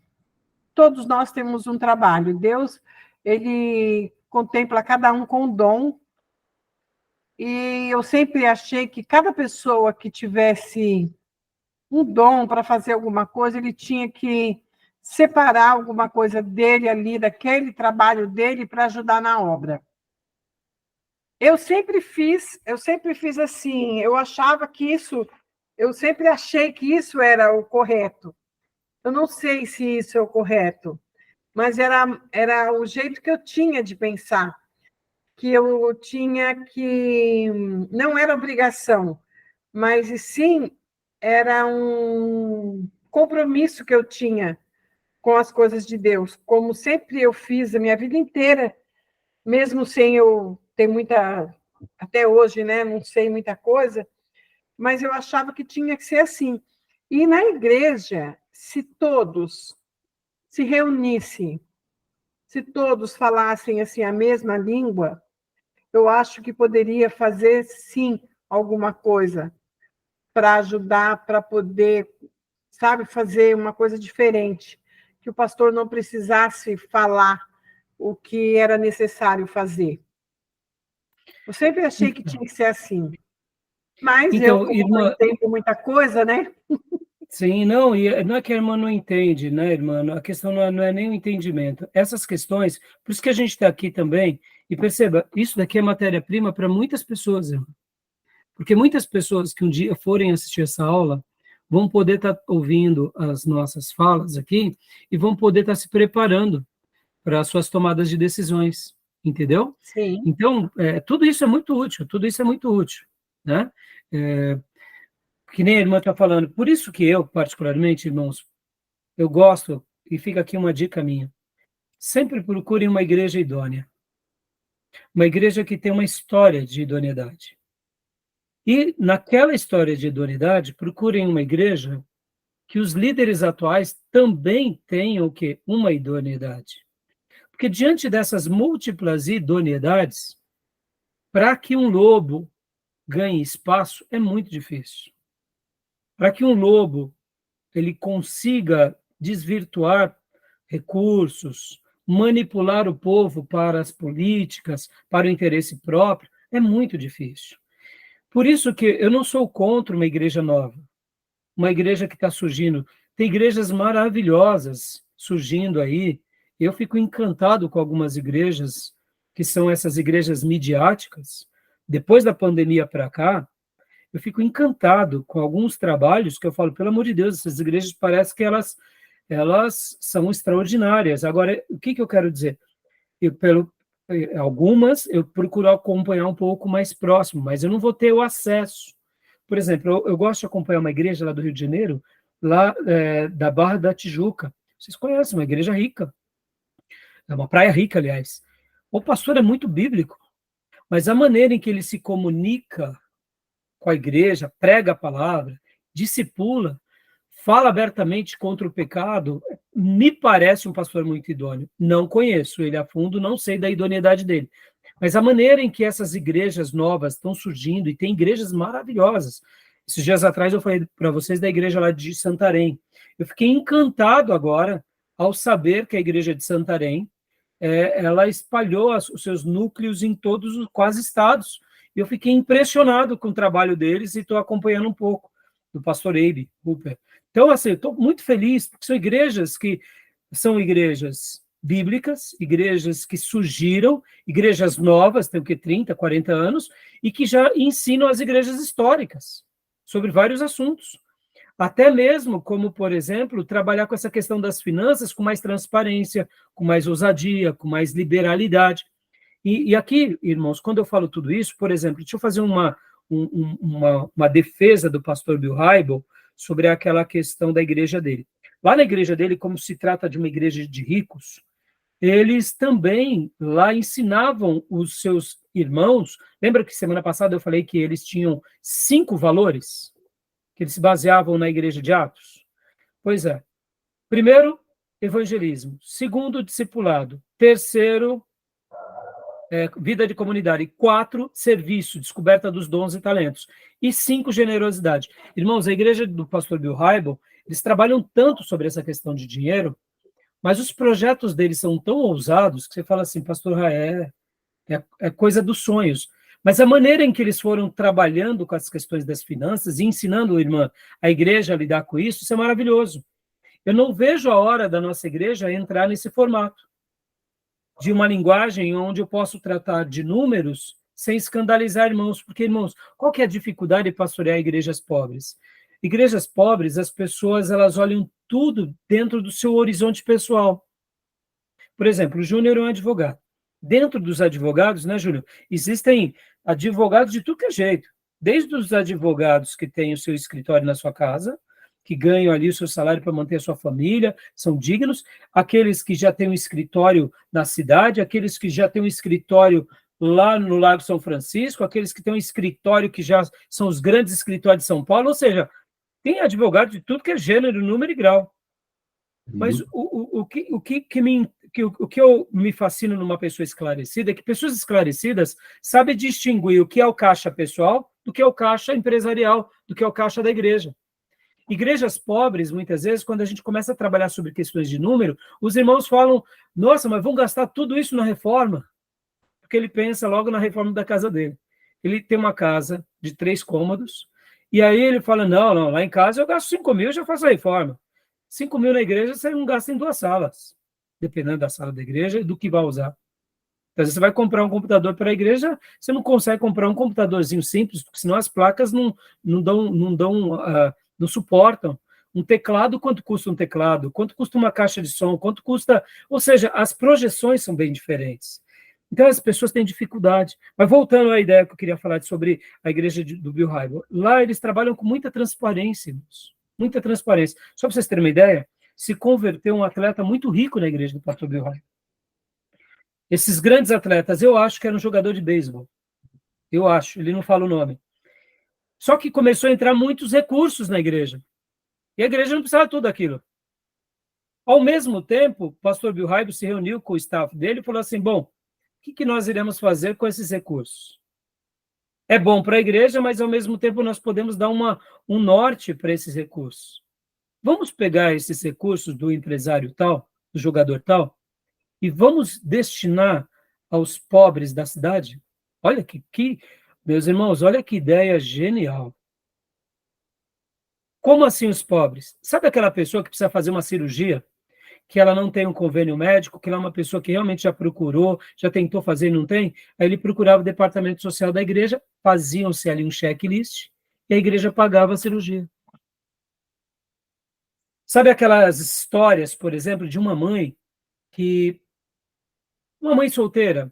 Todos nós temos um trabalho. Deus, ele contempla cada um com um dom. E eu sempre achei que cada pessoa que tivesse um dom para fazer alguma coisa, ele tinha que separar alguma coisa dele ali, daquele trabalho dele, para ajudar na obra. Eu sempre fiz assim, eu sempre achei que isso era o correto. Eu não sei se isso é o correto, mas era o jeito que eu tinha de pensar, que eu tinha que... Não era obrigação, mas sim era um compromisso que eu tinha com as coisas de Deus, como sempre eu fiz a minha vida inteira, mesmo sem eu ter muita... Até hoje, né, não sei muita coisa, mas eu achava que tinha que ser assim. E na igreja, se todos se reunissem, se todos falassem assim a mesma língua, eu acho que poderia fazer, sim, alguma coisa para ajudar, para poder, sabe, fazer uma coisa diferente, que o pastor não precisasse falar o que era necessário fazer. Eu sempre achei que tinha que ser assim. Mas eu, Então, como não irmã, entendo muita coisa, né? sim, não, e não é que a irmã não entende, né, irmã? A questão não é nem o entendimento. Essas questões, por isso que a gente está aqui também, e perceba, isso daqui é matéria-prima para muitas pessoas, irmã. Porque muitas pessoas que um dia forem assistir essa aula vão poder estar ouvindo as nossas falas aqui e vão poder estar se preparando para as suas tomadas de decisões, entendeu? Sim. Então, tudo isso é muito útil, tudo isso é muito útil, né? Que nem a irmã está falando. Por isso que eu, particularmente, irmãos, eu gosto, e fica aqui uma dica minha, sempre procurem uma igreja idônea, uma igreja que tem uma história de idoneidade. E naquela história de idoneidade, procurem uma igreja que os líderes atuais também tenham o quê? Uma idoneidade. Porque diante dessas múltiplas idoneidades, para que um lobo ganhe espaço, é muito difícil. Para que um lobo ele consiga desvirtuar recursos, manipular o povo para as políticas, para o interesse próprio, é muito difícil. Por isso que eu não sou contra uma igreja nova, uma igreja que está surgindo. Tem igrejas maravilhosas surgindo aí. Eu fico encantado com algumas igrejas, que são essas igrejas midiáticas. Depois da pandemia para cá, eu fico encantado com alguns trabalhos que eu falo, pelo amor de Deus, essas igrejas parece que elas são extraordinárias. Agora, o que eu quero dizer? Algumas eu procuro acompanhar um pouco mais próximo, mas eu não vou ter o acesso. Por exemplo, eu gosto de acompanhar uma igreja lá do Rio de Janeiro, lá da Barra da Tijuca. Vocês conhecem, uma igreja rica. É uma praia rica, aliás. O pastor é muito bíblico, mas a maneira em que ele se comunica com a igreja, prega a palavra, discipula, fala abertamente contra o pecado, me parece um pastor muito idôneo. Não conheço ele a fundo, não sei da idoneidade dele. Mas a maneira em que essas igrejas novas estão surgindo, e tem igrejas maravilhosas. Esses dias atrás eu falei para vocês da igreja lá de Santarém. Eu fiquei encantado agora ao saber que a igreja de Santarém, ela espalhou os seus núcleos em todos os quase estados. E eu fiquei impressionado com o trabalho deles e estou acompanhando um pouco do pastor Abe Cooper. Então, assim, eu estou muito feliz, porque são igrejas que são igrejas bíblicas, igrejas que surgiram, igrejas novas, tem o que, 30, 40 anos, e que já ensinam as igrejas históricas sobre vários assuntos. Até mesmo como, por exemplo, trabalhar com essa questão das finanças com mais transparência, com mais ousadia, com mais liberalidade. E aqui, irmãos, quando eu falo tudo isso, por exemplo, deixa eu fazer uma defesa do pastor Bill Hybels sobre aquela questão da igreja dele. Lá na igreja dele, como se trata de uma igreja de ricos, eles também lá ensinavam os seus irmãos. Lembra que semana passada eu falei que eles tinham 5 valores que eles se baseavam na igreja de Atos? Pois é. Primeiro, evangelismo. Segundo, discipulado. Terceiro, vida de comunidade. 4, serviço, descoberta dos dons e talentos. E 5, generosidade. Irmãos, a igreja do pastor Bill Hybels, eles trabalham tanto sobre essa questão de dinheiro, mas os projetos deles são tão ousados que você fala assim, pastor Raé, é coisa dos sonhos. Mas a maneira em que eles foram trabalhando com as questões das finanças e ensinando, irmã, a igreja a lidar com isso é maravilhoso. Eu não vejo a hora da nossa igreja entrar nesse formato de uma linguagem onde eu posso tratar de números sem escandalizar irmãos, porque, irmãos, qual que é a dificuldade de pastorear igrejas pobres? Igrejas pobres, as pessoas, elas olham tudo dentro do seu horizonte pessoal. Por exemplo, o Júnior é um advogado. Dentro dos advogados, né, Júnior, existem advogados de tudo que é jeito. Desde os advogados que têm o seu escritório na sua casa, que ganham ali o seu salário para manter a sua família, são dignos, aqueles que já têm um escritório na cidade, aqueles que já têm um escritório lá no Lago São Francisco, aqueles que têm um escritório que já são os grandes escritórios de São Paulo, ou seja, tem advogado de tudo que é gênero, número e grau. Mas o que eu me fascino numa pessoa esclarecida é que pessoas esclarecidas sabem distinguir o que é o caixa pessoal do que é o caixa empresarial, do que é o caixa da igreja. Igrejas pobres, muitas vezes, quando a gente começa a trabalhar sobre questões de número, os irmãos falam, nossa, mas vão gastar tudo isso na reforma? Porque ele pensa logo na reforma da casa dele. Ele tem uma casa de 3 cômodos, e aí ele fala, não, lá em casa eu gasto 5 mil e já faço a reforma. 5 mil na igreja, você não gasta em 2 salas, dependendo da sala da igreja e do que vai usar. Então, você vai comprar um computador para a igreja, você não consegue comprar um computadorzinho simples, porque senão as placas não suportam. Um teclado, quanto custa um teclado? Quanto custa uma caixa de som? Quanto custa... Ou seja, as projeções são bem diferentes. Então, as pessoas têm dificuldade. Mas voltando à ideia que eu queria falar sobre a igreja do Bill Hybels, lá eles trabalham com muita transparência, muita transparência. Só para vocês terem uma ideia, se converteu um atleta muito rico na igreja do pastor Bill Hybels. Esses grandes atletas, eu acho que era um jogador de beisebol. Eu acho, ele não fala o nome. Só que começou a entrar muitos recursos na igreja. E a igreja não precisava de tudo aquilo. Ao mesmo tempo, o pastor Bill Hybels se reuniu com o staff dele e falou assim, bom, o que nós iremos fazer com esses recursos? É bom para a igreja, mas ao mesmo tempo nós podemos dar um norte para esses recursos. Vamos pegar esses recursos do empresário tal, do jogador tal, e vamos destinar aos pobres da cidade? Olha meus irmãos, olha que ideia genial. Como assim os pobres? Sabe aquela pessoa que precisa fazer uma cirurgia, que ela não tem um convênio médico, que ela é uma pessoa que realmente já procurou, já tentou fazer e não tem? Aí ele procurava o departamento social da igreja, faziam-se ali um checklist, e a igreja pagava a cirurgia. Sabe aquelas histórias, por exemplo, de uma mãe solteira,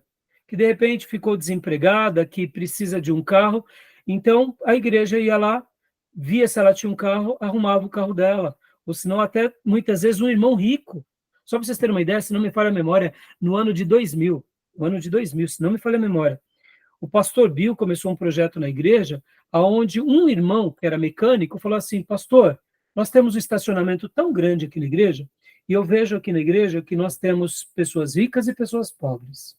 que de repente ficou desempregada, que precisa de um carro, então a igreja ia lá, via se ela tinha um carro, arrumava o carro dela, ou senão até, muitas vezes, um irmão rico. Só para vocês terem uma ideia, se não me falha a memória, no ano de 2000, se não me falha a memória, o pastor Bill começou um projeto na igreja, onde um irmão, que era mecânico, falou assim, pastor, nós temos um estacionamento tão grande aqui na igreja, e eu vejo aqui na igreja que nós temos pessoas ricas e pessoas pobres.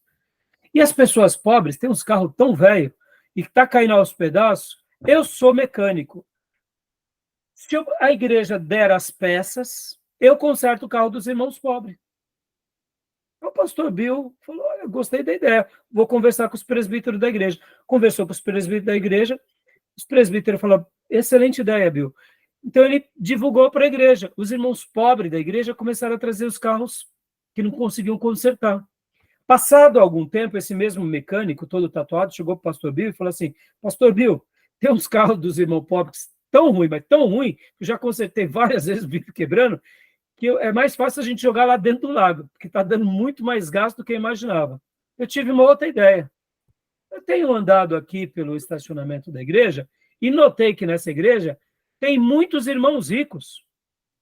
E as pessoas pobres têm uns carros tão velhos e que está caindo aos pedaços. Eu sou mecânico. Se a igreja der as peças, eu conserto o carro dos irmãos pobres. O pastor Bill falou, olha, gostei da ideia, vou conversar com os presbíteros da igreja. Conversou com os presbíteros da igreja, os presbíteros falaram, excelente ideia, Bill. Então ele divulgou para a igreja. Os irmãos pobres da igreja começaram a trazer os carros que não conseguiam consertar. Passado algum tempo, esse mesmo mecânico, todo tatuado, chegou para o pastor Bill e falou assim, pastor Bill, tem uns carros dos irmãos pobres tão ruim, mas tão ruim, que eu já consertei várias vezes o vidro quebrando, que é mais fácil a gente jogar lá dentro do lago, porque está dando muito mais gasto do que eu imaginava. Eu tive uma outra ideia. Eu tenho andado aqui pelo estacionamento da igreja e notei que nessa igreja tem muitos irmãos ricos,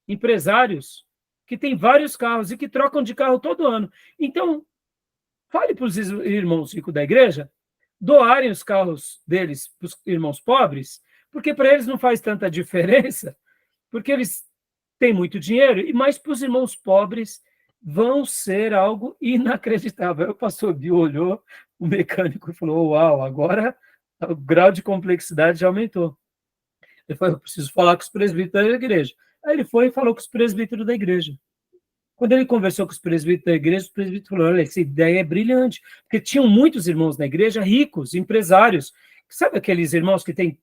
empresários, que têm vários carros e que trocam de carro todo ano. Então, fale para os irmãos ricos da igreja doarem os carros deles para os irmãos pobres, porque para eles não faz tanta diferença, porque eles têm muito dinheiro, e mais para os irmãos pobres vão ser algo inacreditável. Aí o pastor Bill olhou, o mecânico falou, uau, agora o grau de complexidade já aumentou. Ele falou, eu preciso falar com os presbíteros da igreja. Aí ele foi e falou com os presbíteros da igreja. Quando ele conversou com os presbíteros da igreja, os presbíteros falaram, olha, essa ideia é brilhante, porque tinham muitos irmãos na igreja, ricos, empresários. Sabe aqueles irmãos que têm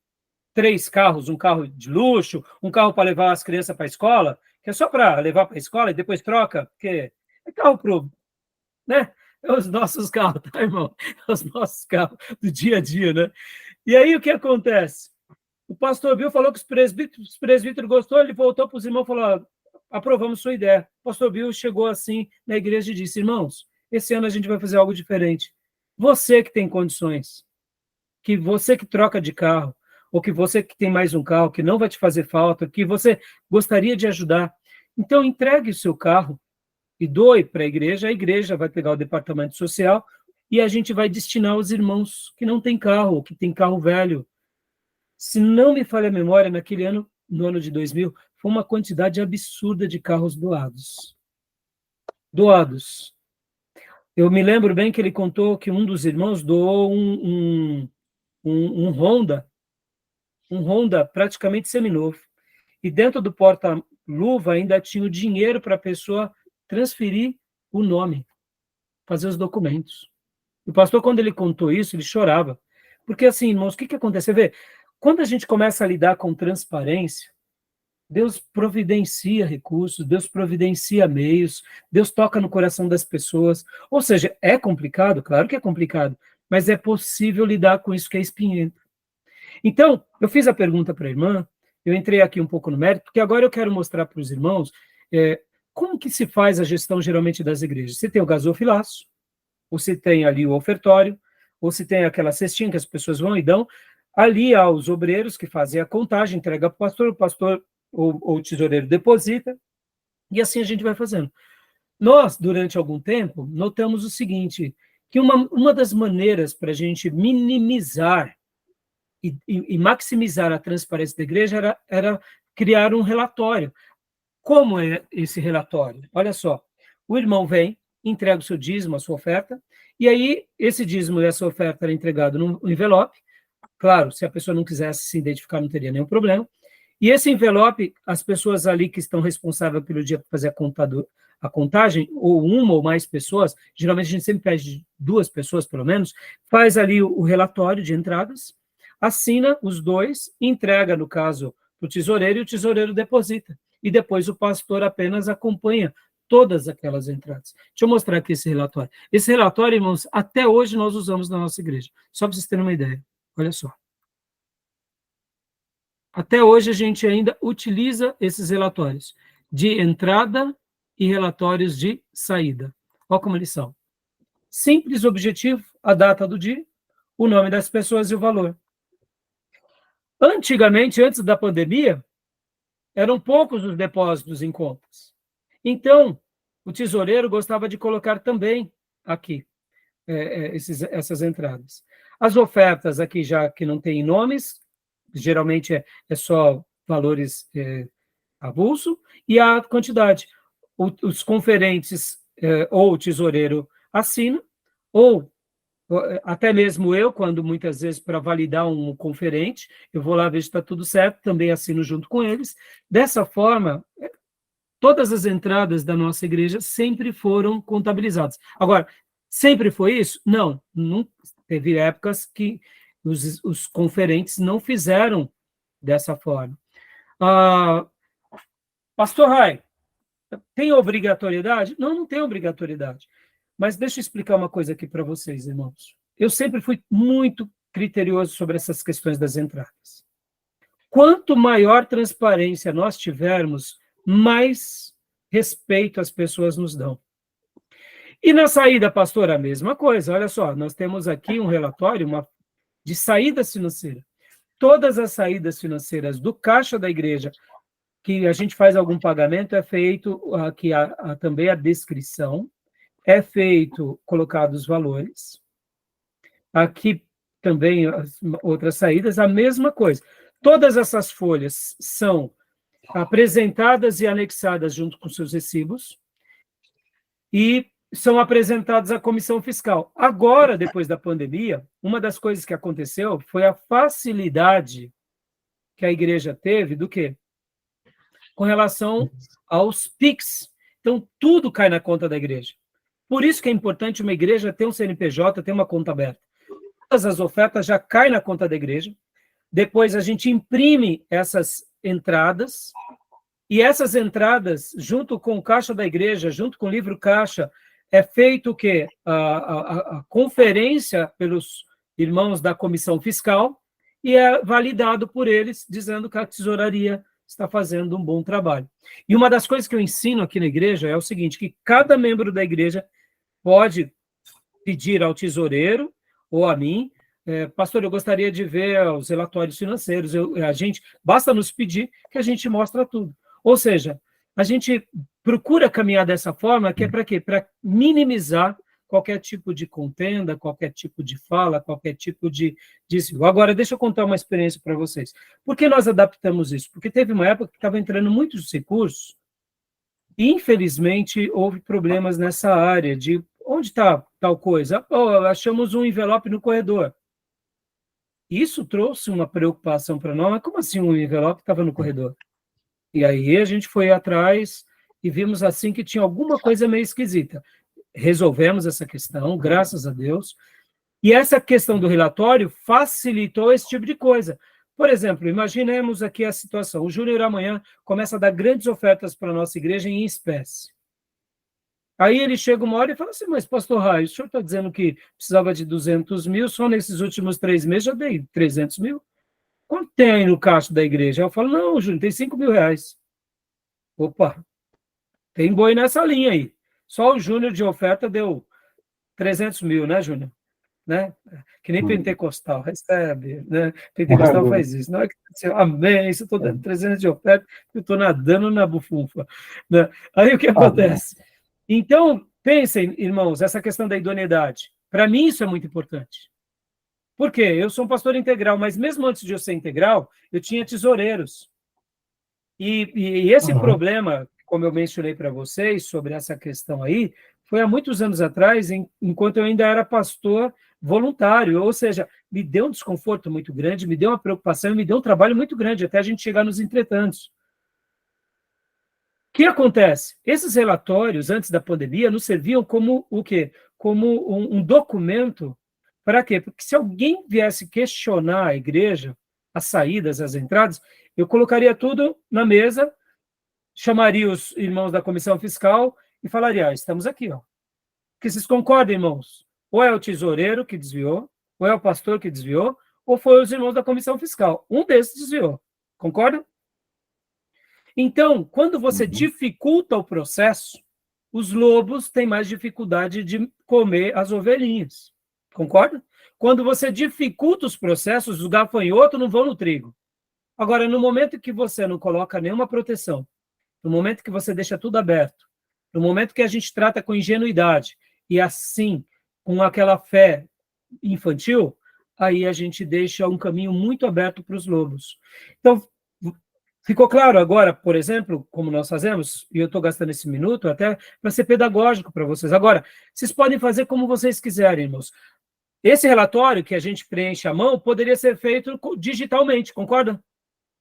3 carros, um carro de luxo, um carro para levar as crianças para a escola, que é só para levar para a escola e depois troca, porque é carro pro, né? É os nossos carros, tá, irmão? É os nossos carros do dia a dia, né? E aí o que acontece? O pastor Bill falou que os presbíteros gostou, ele voltou para os irmãos e falou, aprovamos sua ideia. O pastor Bill chegou assim na igreja e disse, irmãos, esse ano a gente vai fazer algo diferente. Você que tem condições, que você que troca de carro, ou que você que tem mais um carro, que não vai te fazer falta, que você gostaria de ajudar, então entregue o seu carro e doe para a igreja vai pegar o departamento social e a gente vai destinar aos irmãos que não têm carro, ou que têm carro velho. Se não me falha a memória, naquele ano, no ano de 2000, foi uma quantidade absurda de carros doados. Doados. Eu me lembro bem que ele contou que um dos irmãos doou um Honda praticamente seminovo. E dentro do porta-luva ainda tinha o dinheiro para a pessoa transferir o nome, fazer os documentos. O pastor, quando ele contou isso, ele chorava. Porque assim, irmãos, o que acontece? Você vê, quando a gente começa a lidar com transparência, Deus providencia recursos, Deus providencia meios, Deus toca no coração das pessoas. Ou seja, é complicado? Claro que é complicado, mas é possível lidar com isso que é espinhento. Então, eu fiz a pergunta para a irmã, eu entrei aqui um pouco no mérito, porque agora eu quero mostrar para os irmãos como que se faz a gestão geralmente das igrejas. Você tem o gasofilaço, ou você tem ali o ofertório, ou você tem aquela cestinha que as pessoas vão e dão, ali aos obreiros que fazem a contagem, entrega para o pastor ou o tesoureiro deposita, e assim a gente vai fazendo. Nós, durante algum tempo, notamos o seguinte, que uma das maneiras para a gente minimizar e maximizar a transparência da igreja era criar um relatório. Como é esse relatório? Olha só, o irmão vem, entrega o seu dízimo, a sua oferta, e aí esse dízimo e essa oferta era entregado num envelope. Claro, se a pessoa não quisesse se identificar, não teria nenhum problema. E esse envelope, as pessoas ali que estão responsáveis pelo dia para fazer a contagem, ou uma ou mais pessoas, geralmente a gente sempre pede 2 pessoas, pelo menos, faz ali o relatório de entradas, assina os 2, entrega, no caso, para o tesoureiro, e o tesoureiro deposita. E depois o pastor apenas acompanha todas aquelas entradas. Deixa eu mostrar aqui esse relatório. Esse relatório, irmãos, até hoje nós usamos na nossa igreja. Só para vocês terem uma ideia. Olha só. Até hoje a gente ainda utiliza esses relatórios de entrada e relatórios de saída. Olha como eles são. Simples, objetivo, a data do dia, o nome das pessoas e o valor. Antigamente, antes da pandemia, eram poucos os depósitos em contas. Então, o tesoureiro gostava de colocar também aqui essas entradas. As ofertas aqui, já que não tem nomes, geralmente é só valores avulso, e a quantidade. Os conferentes ou o tesoureiro assina, ou até mesmo eu, quando muitas vezes para validar um conferente, eu vou lá ver se está tudo certo, também assino junto com eles. Dessa forma, todas as entradas da nossa igreja sempre foram contabilizadas. Agora, sempre foi isso? Não teve épocas que os conferentes não fizeram dessa forma. Pastor Rai, tem obrigatoriedade? Não tem obrigatoriedade. Mas deixa eu explicar uma coisa aqui para vocês, irmãos. Eu sempre fui muito criterioso sobre essas questões das entradas. Quanto maior transparência nós tivermos, mais respeito as pessoas nos dão. E na saída, pastor, a mesma coisa. Olha só, nós temos aqui um relatório de saídas financeiras. Todas as saídas financeiras do caixa da igreja, que a gente faz algum pagamento, é feito aqui também a descrição, é feito, colocados os valores. Aqui também as outras saídas, a mesma coisa. Todas essas folhas são apresentadas e anexadas junto com seus recibos, e são apresentados à comissão fiscal. Agora, depois da pandemia, uma das coisas que aconteceu foi a facilidade que a igreja teve do quê? Com relação aos PIX. Então, tudo cai na conta da igreja. Por isso que é importante uma igreja ter um CNPJ, ter uma conta aberta. Todas as ofertas já caem na conta da igreja. Depois a gente imprime essas entradas, e essas entradas, junto com o caixa da igreja, junto com o livro caixa, é feito o quê? A conferência pelos irmãos da comissão fiscal, e é validado por eles, dizendo que a tesouraria está fazendo um bom trabalho. E uma das coisas que eu ensino aqui na igreja é o seguinte, que cada membro da igreja pode pedir ao tesoureiro ou a mim, pastor, eu gostaria de ver os relatórios financeiros, basta nos pedir que a gente mostra tudo. Ou seja, a gente procura caminhar dessa forma, que é para quê? Para minimizar qualquer tipo de contenda, qualquer tipo de fala, qualquer tipo de desvio. Agora, deixa eu contar uma experiência para vocês. Por que nós adaptamos isso? Porque teve uma época que estava entrando muitos recursos e, infelizmente, houve problemas nessa área de onde está tal coisa? Achamos um envelope no corredor. Isso trouxe uma preocupação para nós. Como assim um envelope estava no corredor? E aí a gente foi atrás e vimos assim que tinha alguma coisa meio esquisita. Resolvemos essa questão, graças a Deus. E essa questão do relatório facilitou esse tipo de coisa. Por exemplo, imaginemos aqui a situação. O Júnior amanhã começa a dar grandes ofertas para a nossa igreja em espécie. Aí ele chega uma hora e fala assim, mas pastor Raio, o senhor está dizendo que precisava de 200 mil, só nesses últimos 3 meses já dei 300 mil. Quanto tem aí no caixa da igreja? Eu falo, não, Júnior, tem 5 mil reais. Opa, tem boi nessa linha aí. Só o Júnior de oferta deu 300 mil, né, Júnior? Né? Que nem pentecostal, recebe, né? Pentecostal faz isso. Não é que amém, se eu estou dando 300 de oferta, eu estou nadando na bufunfa. Né? Aí o que acontece? Então, pensem, irmãos, essa questão da idoneidade. Para mim, isso é muito importante. Por quê? Eu sou um pastor integral, mas mesmo antes de eu ser integral, eu tinha tesoureiros. E esse problema, como eu mencionei para vocês, sobre essa questão aí, foi há muitos anos atrás, enquanto eu ainda era pastor voluntário, ou seja, me deu um desconforto muito grande, me deu uma preocupação, me deu um trabalho muito grande, até a gente chegar nos entretantos. O que acontece? Esses relatórios, antes da pandemia, nos serviam como o quê? Como um documento. Para quê? Porque se alguém viesse questionar a igreja, as saídas, as entradas, eu colocaria tudo na mesa, chamaria os irmãos da comissão fiscal e falaria, estamos aqui, ó. Porque vocês concordam, irmãos? Ou é o tesoureiro que desviou, ou é o pastor que desviou, ou foi os irmãos da comissão fiscal. Um desses desviou. Concordam? Então, quando você dificulta o processo, os lobos têm mais dificuldade de comer as ovelhinhas. Concorda? Quando você dificulta os processos, os gafanhotos não vão no trigo. Agora, no momento que você não coloca nenhuma proteção, no momento que você deixa tudo aberto, no momento que a gente trata com ingenuidade, e assim, com aquela fé infantil, aí a gente deixa um caminho muito aberto para os lobos. Então, ficou claro agora, por exemplo, como nós fazemos, e eu estou gastando esse minuto até para ser pedagógico para vocês. Agora, vocês podem fazer como vocês quiserem, irmãos. Esse relatório que a gente preenche à mão poderia ser feito digitalmente, concorda?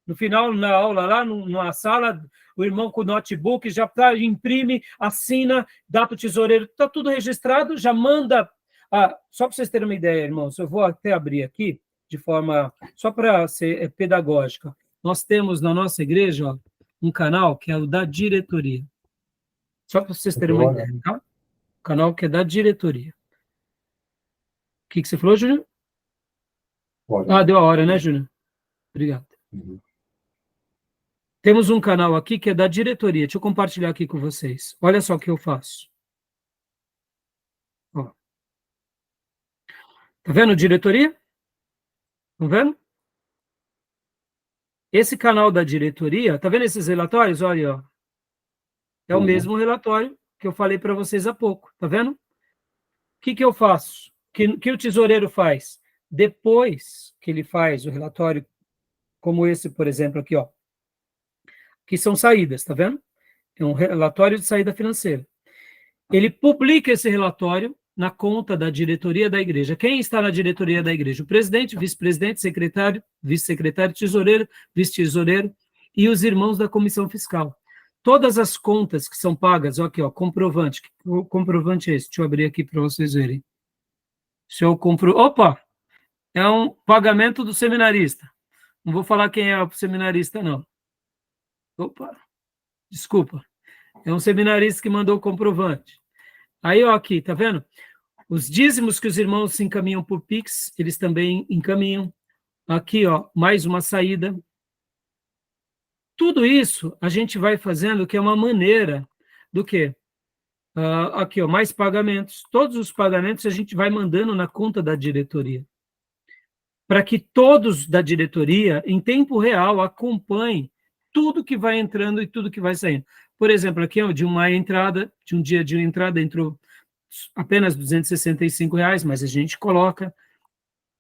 No final, na aula lá, numa sala, o irmão com o notebook já imprime, assina, dá para o tesoureiro, está tudo registrado, já manda. Só para vocês terem uma ideia, irmãos, eu vou até abrir aqui, de forma, só para ser pedagógica. Nós temos na nossa igreja, ó, um canal que é o da diretoria. Só para vocês terem uma ideia, tá? O canal que é da diretoria. O que você falou, Júnior? Deu a hora, né, Júnior? Obrigado. Temos um canal aqui que é da diretoria. Deixa eu compartilhar aqui com vocês. Olha só o que eu faço. Ó. Tá vendo diretoria? Estão vendo? Esse canal da diretoria, tá vendo esses relatórios? Olha, ó. É o mesmo relatório que eu falei para vocês há pouco. Tá vendo? O que eu faço? O que o tesoureiro faz? Depois que ele faz o relatório, como esse, por exemplo, aqui, ó, que são saídas, tá vendo? É um relatório de saída financeira. ele publica esse relatório na conta da diretoria da igreja. Quem está na diretoria da igreja? O presidente, vice-presidente, secretário, vice-secretário, tesoureiro, vice-tesoureiro e os irmãos da comissão fiscal. Todas as contas que são pagas, aqui, ó, comprovante. O comprovante é esse, deixa eu abrir aqui para vocês verem. Opa! É um pagamento do seminarista. Não vou falar quem é o seminarista, não. Opa! Desculpa. É um seminarista que mandou o comprovante. Aí, ó, aqui, tá vendo? Os dízimos que os irmãos se encaminham por Pix, eles também encaminham. Aqui, ó, mais uma saída. Tudo isso a gente vai fazendo, que é uma maneira do quê? Aqui, ó, mais pagamentos. Todos os pagamentos a gente vai mandando na conta da diretoria. Para que todos da diretoria, em tempo real, acompanhem tudo que vai entrando e tudo que vai saindo. Por exemplo, aqui, ó, de um dia de entrada, entrou apenas R$265, mas a gente coloca,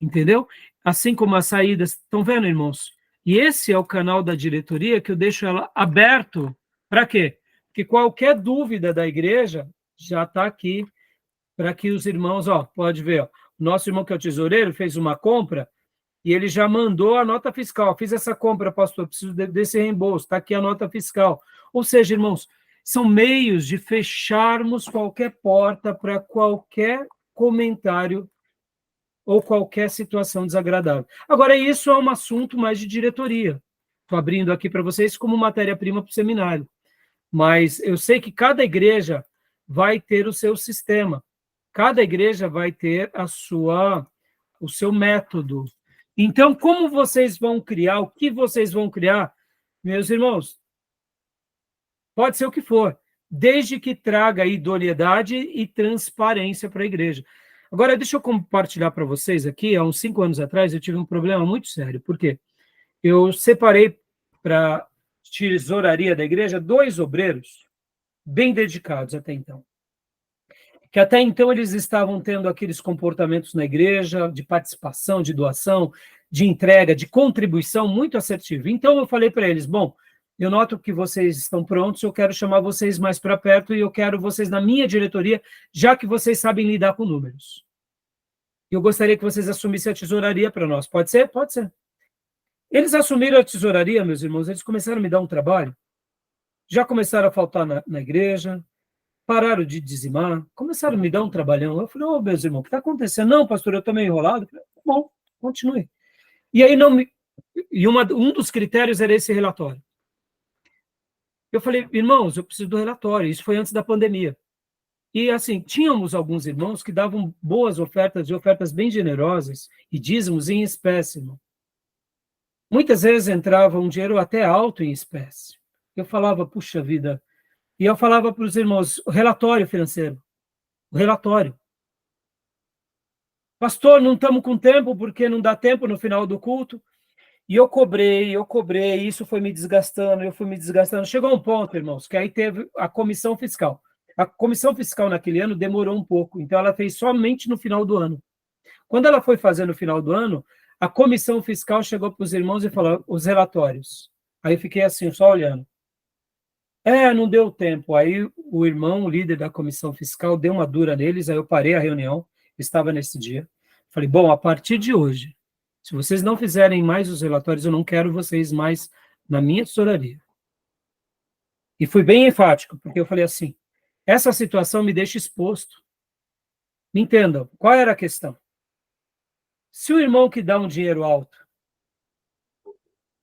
entendeu? Assim como as saídas. Estão vendo, irmãos? E esse é o canal da diretoria que eu deixo ela aberto. Para quê? Porque qualquer dúvida da igreja já está aqui para que os irmãos, ó, pode ver, ó, o nosso irmão que é o tesoureiro fez uma compra e ele já mandou a nota fiscal. Fiz essa compra, pastor, preciso desse reembolso, está aqui a nota fiscal. Ou seja, irmãos, são meios de fecharmos qualquer porta para qualquer comentário ou qualquer situação desagradável. Agora, isso é um assunto mais de diretoria. Estou abrindo aqui para vocês como matéria-prima para o seminário. Mas eu sei que cada igreja vai ter o seu sistema. Cada igreja vai ter o seu método. Então, como vocês vão criar, o que vocês vão criar, meus irmãos, pode ser o que for, desde que traga idoneidade e transparência para a igreja. Agora, deixa eu compartilhar para vocês aqui, há uns 5 anos atrás, eu tive um problema muito sério. Por quê? Eu separei para a tesouraria da igreja 2 obreiros, bem dedicados até então. Que até então eles estavam tendo aqueles comportamentos na igreja, de participação, de doação, de entrega, de contribuição muito assertivo. Então eu falei para eles, bom, eu noto que vocês estão prontos, eu quero chamar vocês mais para perto e eu quero vocês na minha diretoria, já que vocês sabem lidar com números. Eu gostaria que vocês assumissem a tesouraria para nós. Pode ser? Pode ser. Eles assumiram a tesouraria, meus irmãos, eles começaram a me dar um trabalho, já começaram a faltar na igreja, pararam de dizimar, começaram a me dar um trabalhão. Eu falei, meus irmãos, o que está acontecendo? Não, pastor, eu estou meio enrolado. Eu falei, bom, continue. E aí um dos critérios era esse relatório. Eu falei, irmãos, eu preciso do relatório. Isso foi antes da pandemia. E, assim, tínhamos alguns irmãos que davam boas ofertas, e ofertas bem generosas, e dízimos em espécie. Irmão. Muitas vezes entrava um dinheiro até alto em espécie. Eu falava, puxa vida. E eu falava para os irmãos, o relatório financeiro. O relatório. Pastor, não estamos com tempo, porque não dá tempo no final do culto. E eu cobrei, isso foi me desgastando, eu fui me desgastando. Chegou um ponto, irmãos, que aí teve a comissão fiscal. A comissão fiscal naquele ano demorou um pouco, então ela fez somente no final do ano. Quando ela foi fazer no final do ano, a comissão fiscal chegou para os irmãos e falou, os relatórios. Aí eu fiquei assim, só olhando. Não deu tempo. Aí o irmão, o líder da comissão fiscal, deu uma dura neles, aí eu parei a reunião, estava nesse dia. Falei, bom, a partir de hoje, se vocês não fizerem mais os relatórios, eu não quero vocês mais na minha tesouraria. E fui bem enfático, porque eu falei assim, essa situação me deixa exposto. Me entendam, qual era a questão? Se o irmão que dá um dinheiro alto,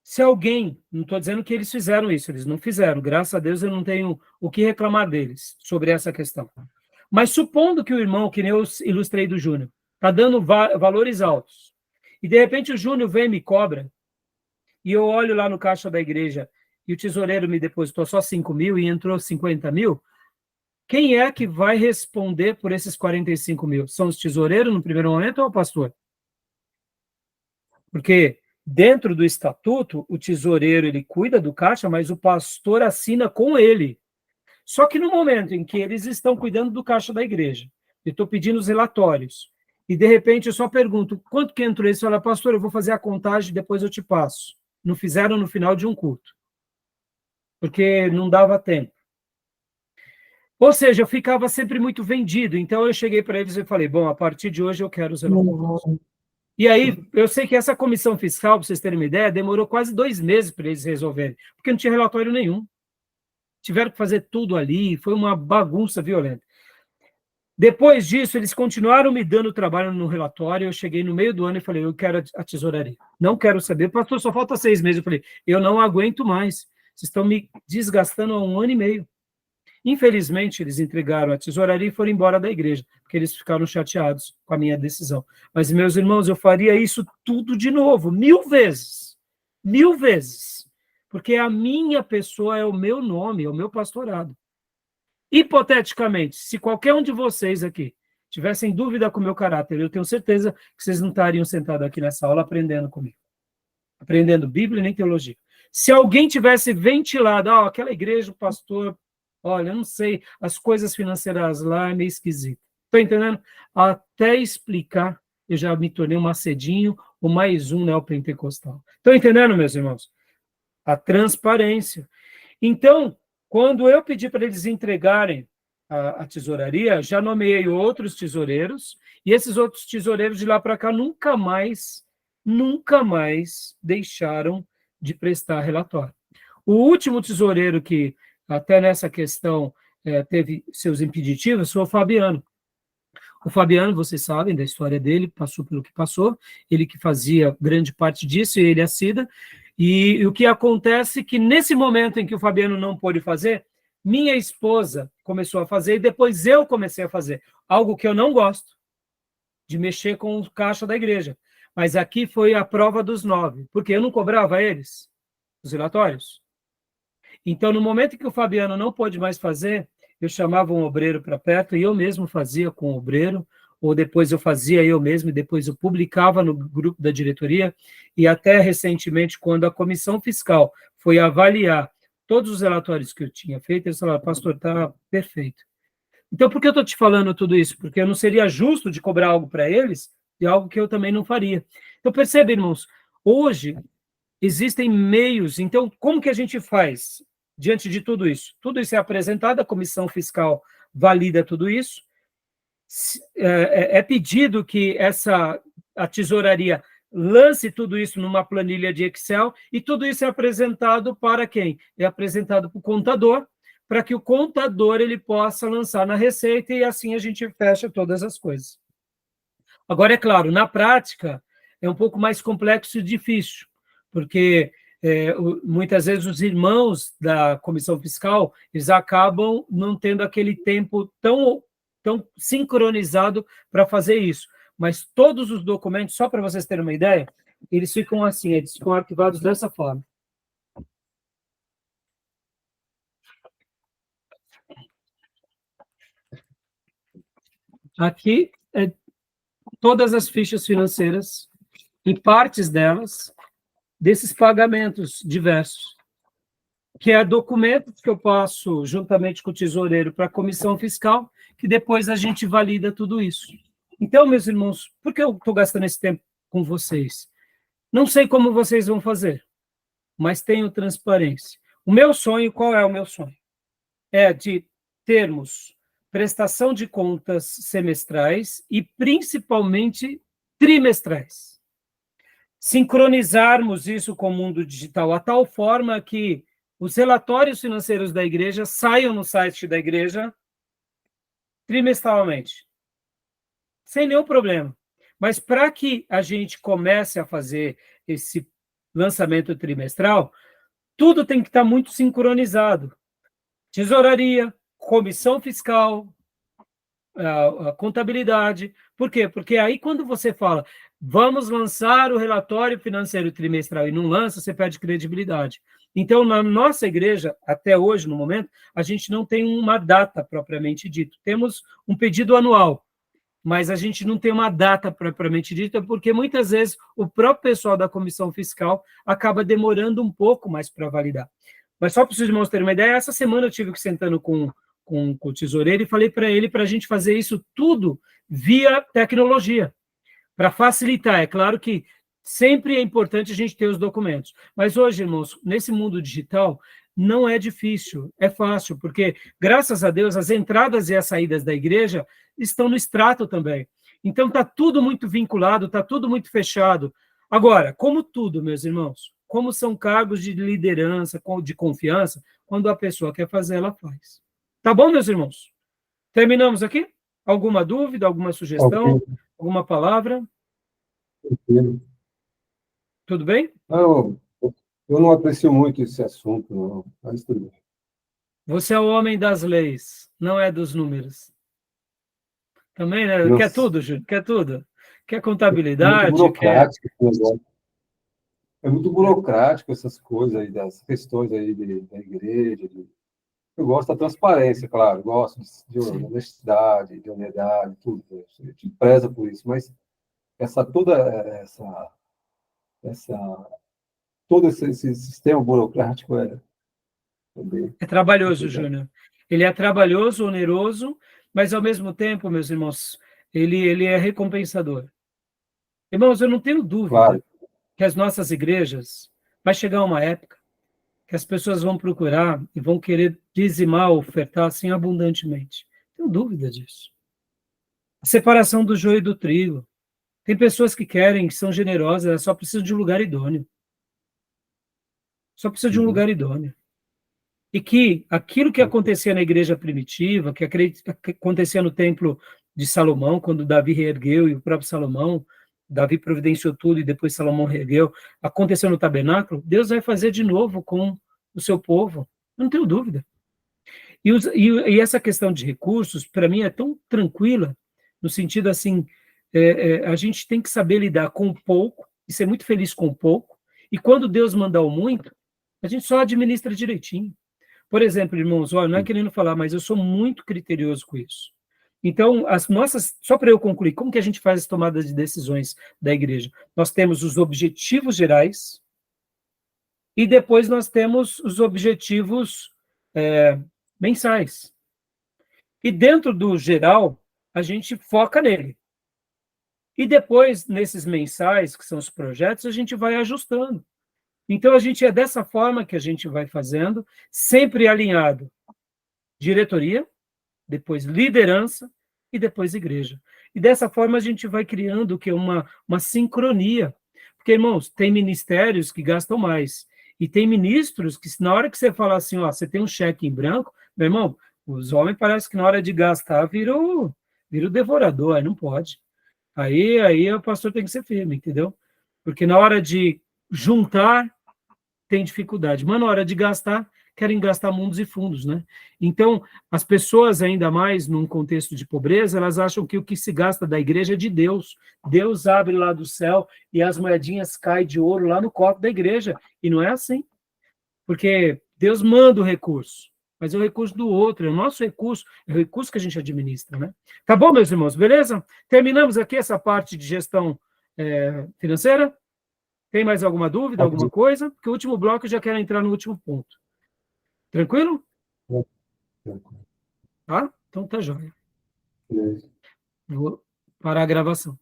se alguém, não estou dizendo que eles fizeram isso, eles não fizeram, graças a Deus eu não tenho o que reclamar deles sobre essa questão. Mas supondo que o irmão, que nem eu ilustrei do Júnior, está dando valores altos, e de repente o Júnior vem e me cobra, e eu olho lá no caixa da igreja, e o tesoureiro me depositou só 5 mil e entrou 50 mil, quem é que vai responder por esses 45 mil? São os tesoureiros no primeiro momento ou o pastor? Porque dentro do estatuto, o tesoureiro ele cuida do caixa, mas o pastor assina com ele. Só que no momento em que eles estão cuidando do caixa da igreja, eu estou pedindo os relatórios, e de repente eu só pergunto, quanto que entrou isso? Fala, pastor, eu vou fazer a contagem, depois eu te passo. Não fizeram no final de um culto, porque não dava tempo. Ou seja, eu ficava sempre muito vendido. Então, eu cheguei para eles e falei, bom, a partir de hoje eu quero os relatórios. E aí, eu sei que essa comissão fiscal, para vocês terem uma ideia, demorou quase 2 meses para eles resolverem, porque não tinha relatório nenhum. Tiveram que fazer tudo ali, foi uma bagunça violenta. Depois disso, eles continuaram me dando trabalho no relatório, eu cheguei no meio do ano e falei, eu quero a tesouraria. Não quero saber, pastor, só falta 6 meses. Eu falei, eu não aguento mais, vocês estão me desgastando há 1 ano e meio. Infelizmente, eles entregaram a tesouraria e foram embora da igreja, porque eles ficaram chateados com a minha decisão. Mas, meus irmãos, eu faria isso tudo de novo, 1000 vezes. 1000 vezes. Porque a minha pessoa é o meu nome, é o meu pastorado. Hipoteticamente, se qualquer um de vocês aqui tivessem dúvida com o meu caráter, eu tenho certeza que vocês não estariam sentados aqui nessa aula aprendendo comigo. Aprendendo Bíblia e nem teologia. Se alguém tivesse ventilado, aquela igreja, o pastor, olha, eu não sei, as coisas financeiras lá é meio esquisito. Estou entendendo? Até explicar, eu já me tornei um macedinho, ou mais um neopentecostal. Estão entendendo, meus irmãos? A transparência. Então, quando eu pedi para eles entregarem a tesouraria, já nomeei outros tesoureiros, e esses outros tesoureiros de lá para cá nunca mais deixaram de prestar relatório. O último tesoureiro que, até nessa questão, teve seus impeditivos foi o Fabiano. O Fabiano, vocês sabem da história dele, passou pelo que passou, ele que fazia grande parte disso, e ele e a Cida. E o que acontece é que, nesse momento em que o Fabiano não pôde fazer, minha esposa começou a fazer, e depois eu comecei a fazer. Algo que eu não gosto, de mexer com o caixa da igreja. Mas aqui foi a prova dos 9, porque eu não cobrava eles, os relatórios. Então, no momento em que o Fabiano não pôde mais fazer, eu chamava um obreiro para perto e eu mesmo fazia com o obreiro, ou depois eu fazia eu mesmo, e depois eu publicava no grupo da diretoria, e até recentemente, quando a comissão fiscal foi avaliar todos os relatórios que eu tinha feito, eles falaram, pastor, está perfeito. Então, por que eu estou te falando tudo isso? Porque eu não seria justo de cobrar algo para eles, de algo que eu também não faria. Então, percebe, irmãos, hoje existem meios, então, como que a gente faz diante de tudo isso? Tudo isso é apresentado, a comissão fiscal valida tudo isso, é pedido que a tesouraria lance tudo isso numa planilha de Excel, e tudo isso é apresentado para quem? É apresentado para o contador, para que o contador ele possa lançar na Receita, e assim a gente fecha todas as coisas. Agora, é claro, na prática, é um pouco mais complexo e difícil, porque muitas vezes os irmãos da comissão fiscal, eles acabam não tendo aquele tempo tão sincronizado para fazer isso. Mas todos os documentos, só para vocês terem uma ideia, eles ficam assim, eles ficam arquivados dessa forma. Aqui é todas as fichas financeiras e partes delas, desses pagamentos diversos, que é documentos que eu passo juntamente com o tesoureiro para a comissão fiscal, que depois a gente valida tudo isso. Então, meus irmãos, por que eu estou gastando esse tempo com vocês? Não sei como vocês vão fazer, mas tenho transparência. O meu sonho, qual é o meu sonho? É de termos prestação de contas semestrais e, principalmente, trimestrais. Sincronizarmos isso com o mundo digital, a tal forma que os relatórios financeiros da igreja saiam no site da igreja trimestralmente, sem nenhum problema. Mas para que a gente comece a fazer esse lançamento trimestral, tudo tem que estar muito sincronizado. Tesouraria, comissão fiscal, a contabilidade. Por quê? Porque aí quando você fala, vamos lançar o relatório financeiro trimestral e não lança, você perde credibilidade. Então, na nossa igreja, até hoje, no momento, a gente não tem uma data propriamente dita. Temos um pedido anual, mas a gente não tem uma data propriamente dita, porque muitas vezes o próprio pessoal da comissão fiscal acaba demorando um pouco mais para validar. Mas só para os irmãos terem uma ideia, essa semana eu tive que sentando com o tesoureiro e falei para ele para a gente fazer isso tudo via tecnologia, para facilitar. É claro que sempre é importante a gente ter os documentos, mas hoje, irmãos, nesse mundo digital, não é difícil, é fácil, porque, graças a Deus, as entradas e as saídas da igreja estão no extrato também. Então, está tudo muito vinculado, está tudo muito fechado. Agora, como tudo, meus irmãos, como são cargos de liderança, de confiança, quando a pessoa quer fazer, ela faz. Tá bom, meus irmãos? Terminamos aqui? Alguma dúvida, alguma sugestão, Ok, alguma palavra? tranquilo. Tudo bem? Não, eu não aprecio muito esse assunto, não, mas tudo bem. Você é o homem das leis, não é dos números. Também, né? Quer Nossa, tudo, Júlio? Quer tudo? Quer é muito contabilidade? Quer... burocrático esse negócio. É muito burocrático essas coisas aí, das questões aí da igreja. Eu gosto da transparência, claro, gosto de Sim. honestidade, de honesdade, tudo. A gente preza por isso, mas toda essa, todo esse sistema burocrático é também É trabalhoso, complicado. Júnior. Ele é trabalhoso, oneroso, mas, ao mesmo tempo, meus irmãos, ele é recompensador. Irmãos, eu não tenho dúvida Claro, que as nossas igrejas, vai chegar uma época que as pessoas vão procurar e vão querer dizimar, ofertar assim abundantemente. Não tenho dúvida disso. A separação do joio e do trigo. Tem pessoas que querem, que são generosas, elas só precisam de um lugar idôneo. Só precisa de um uhum, lugar idôneo. E que aquilo que ok, acontecia na igreja primitiva, que acontecia no templo de Salomão, quando Davi reergueu, e o próprio Salomão, Davi providenciou tudo e depois Salomão reergueu, aconteceu no tabernáculo, Deus vai fazer de novo com o seu povo. Eu não tenho dúvida. E essa questão de recursos, para mim, é tão tranquila, no sentido assim, a gente tem que saber lidar com pouco e ser muito feliz com pouco, e quando Deus mandar o muito, a gente só administra direitinho. Por exemplo, irmãos, olha, não é querendo falar, mas eu sou muito criterioso com isso. Então, as nossas, só para eu concluir, como que a gente faz as tomadas de decisões da igreja? Nós temos os objetivos gerais e depois nós temos os objetivos mensais. E dentro do geral, a gente foca nele. E depois, nesses mensais, que são os projetos, a gente vai ajustando. Então, a gente é dessa forma que a gente vai fazendo, sempre alinhado diretoria, depois liderança e depois igreja. E dessa forma a gente vai criando o que uma sincronia. Porque, irmãos, tem ministérios que gastam mais. E tem ministros que, na hora que você fala assim, ó, você tem um cheque em branco, meu irmão, os homens parece que na hora de gastar vira o devorador, aí não pode. Aí o pastor tem que ser firme, entendeu? Porque na hora de juntar, tem dificuldade. Mas na hora de gastar, querem gastar mundos e fundos, né? Então, as pessoas, ainda mais num contexto de pobreza, elas acham que o que se gasta da igreja é de Deus. Deus abre lá do céu e as moedinhas caem de ouro lá no copo da igreja. E não é assim. Porque Deus manda o recurso, mas é o recurso do outro, é o nosso recurso, é o recurso que a gente administra, né? Tá bom, meus irmãos, beleza? Terminamos aqui essa parte de gestão financeira. Tem mais alguma dúvida, alguma rapidinho. coisa? Porque o último bloco eu já quero entrar no último ponto. Tranquilo? Tá? Então tá jóia. Beleza. Vou parar a gravação.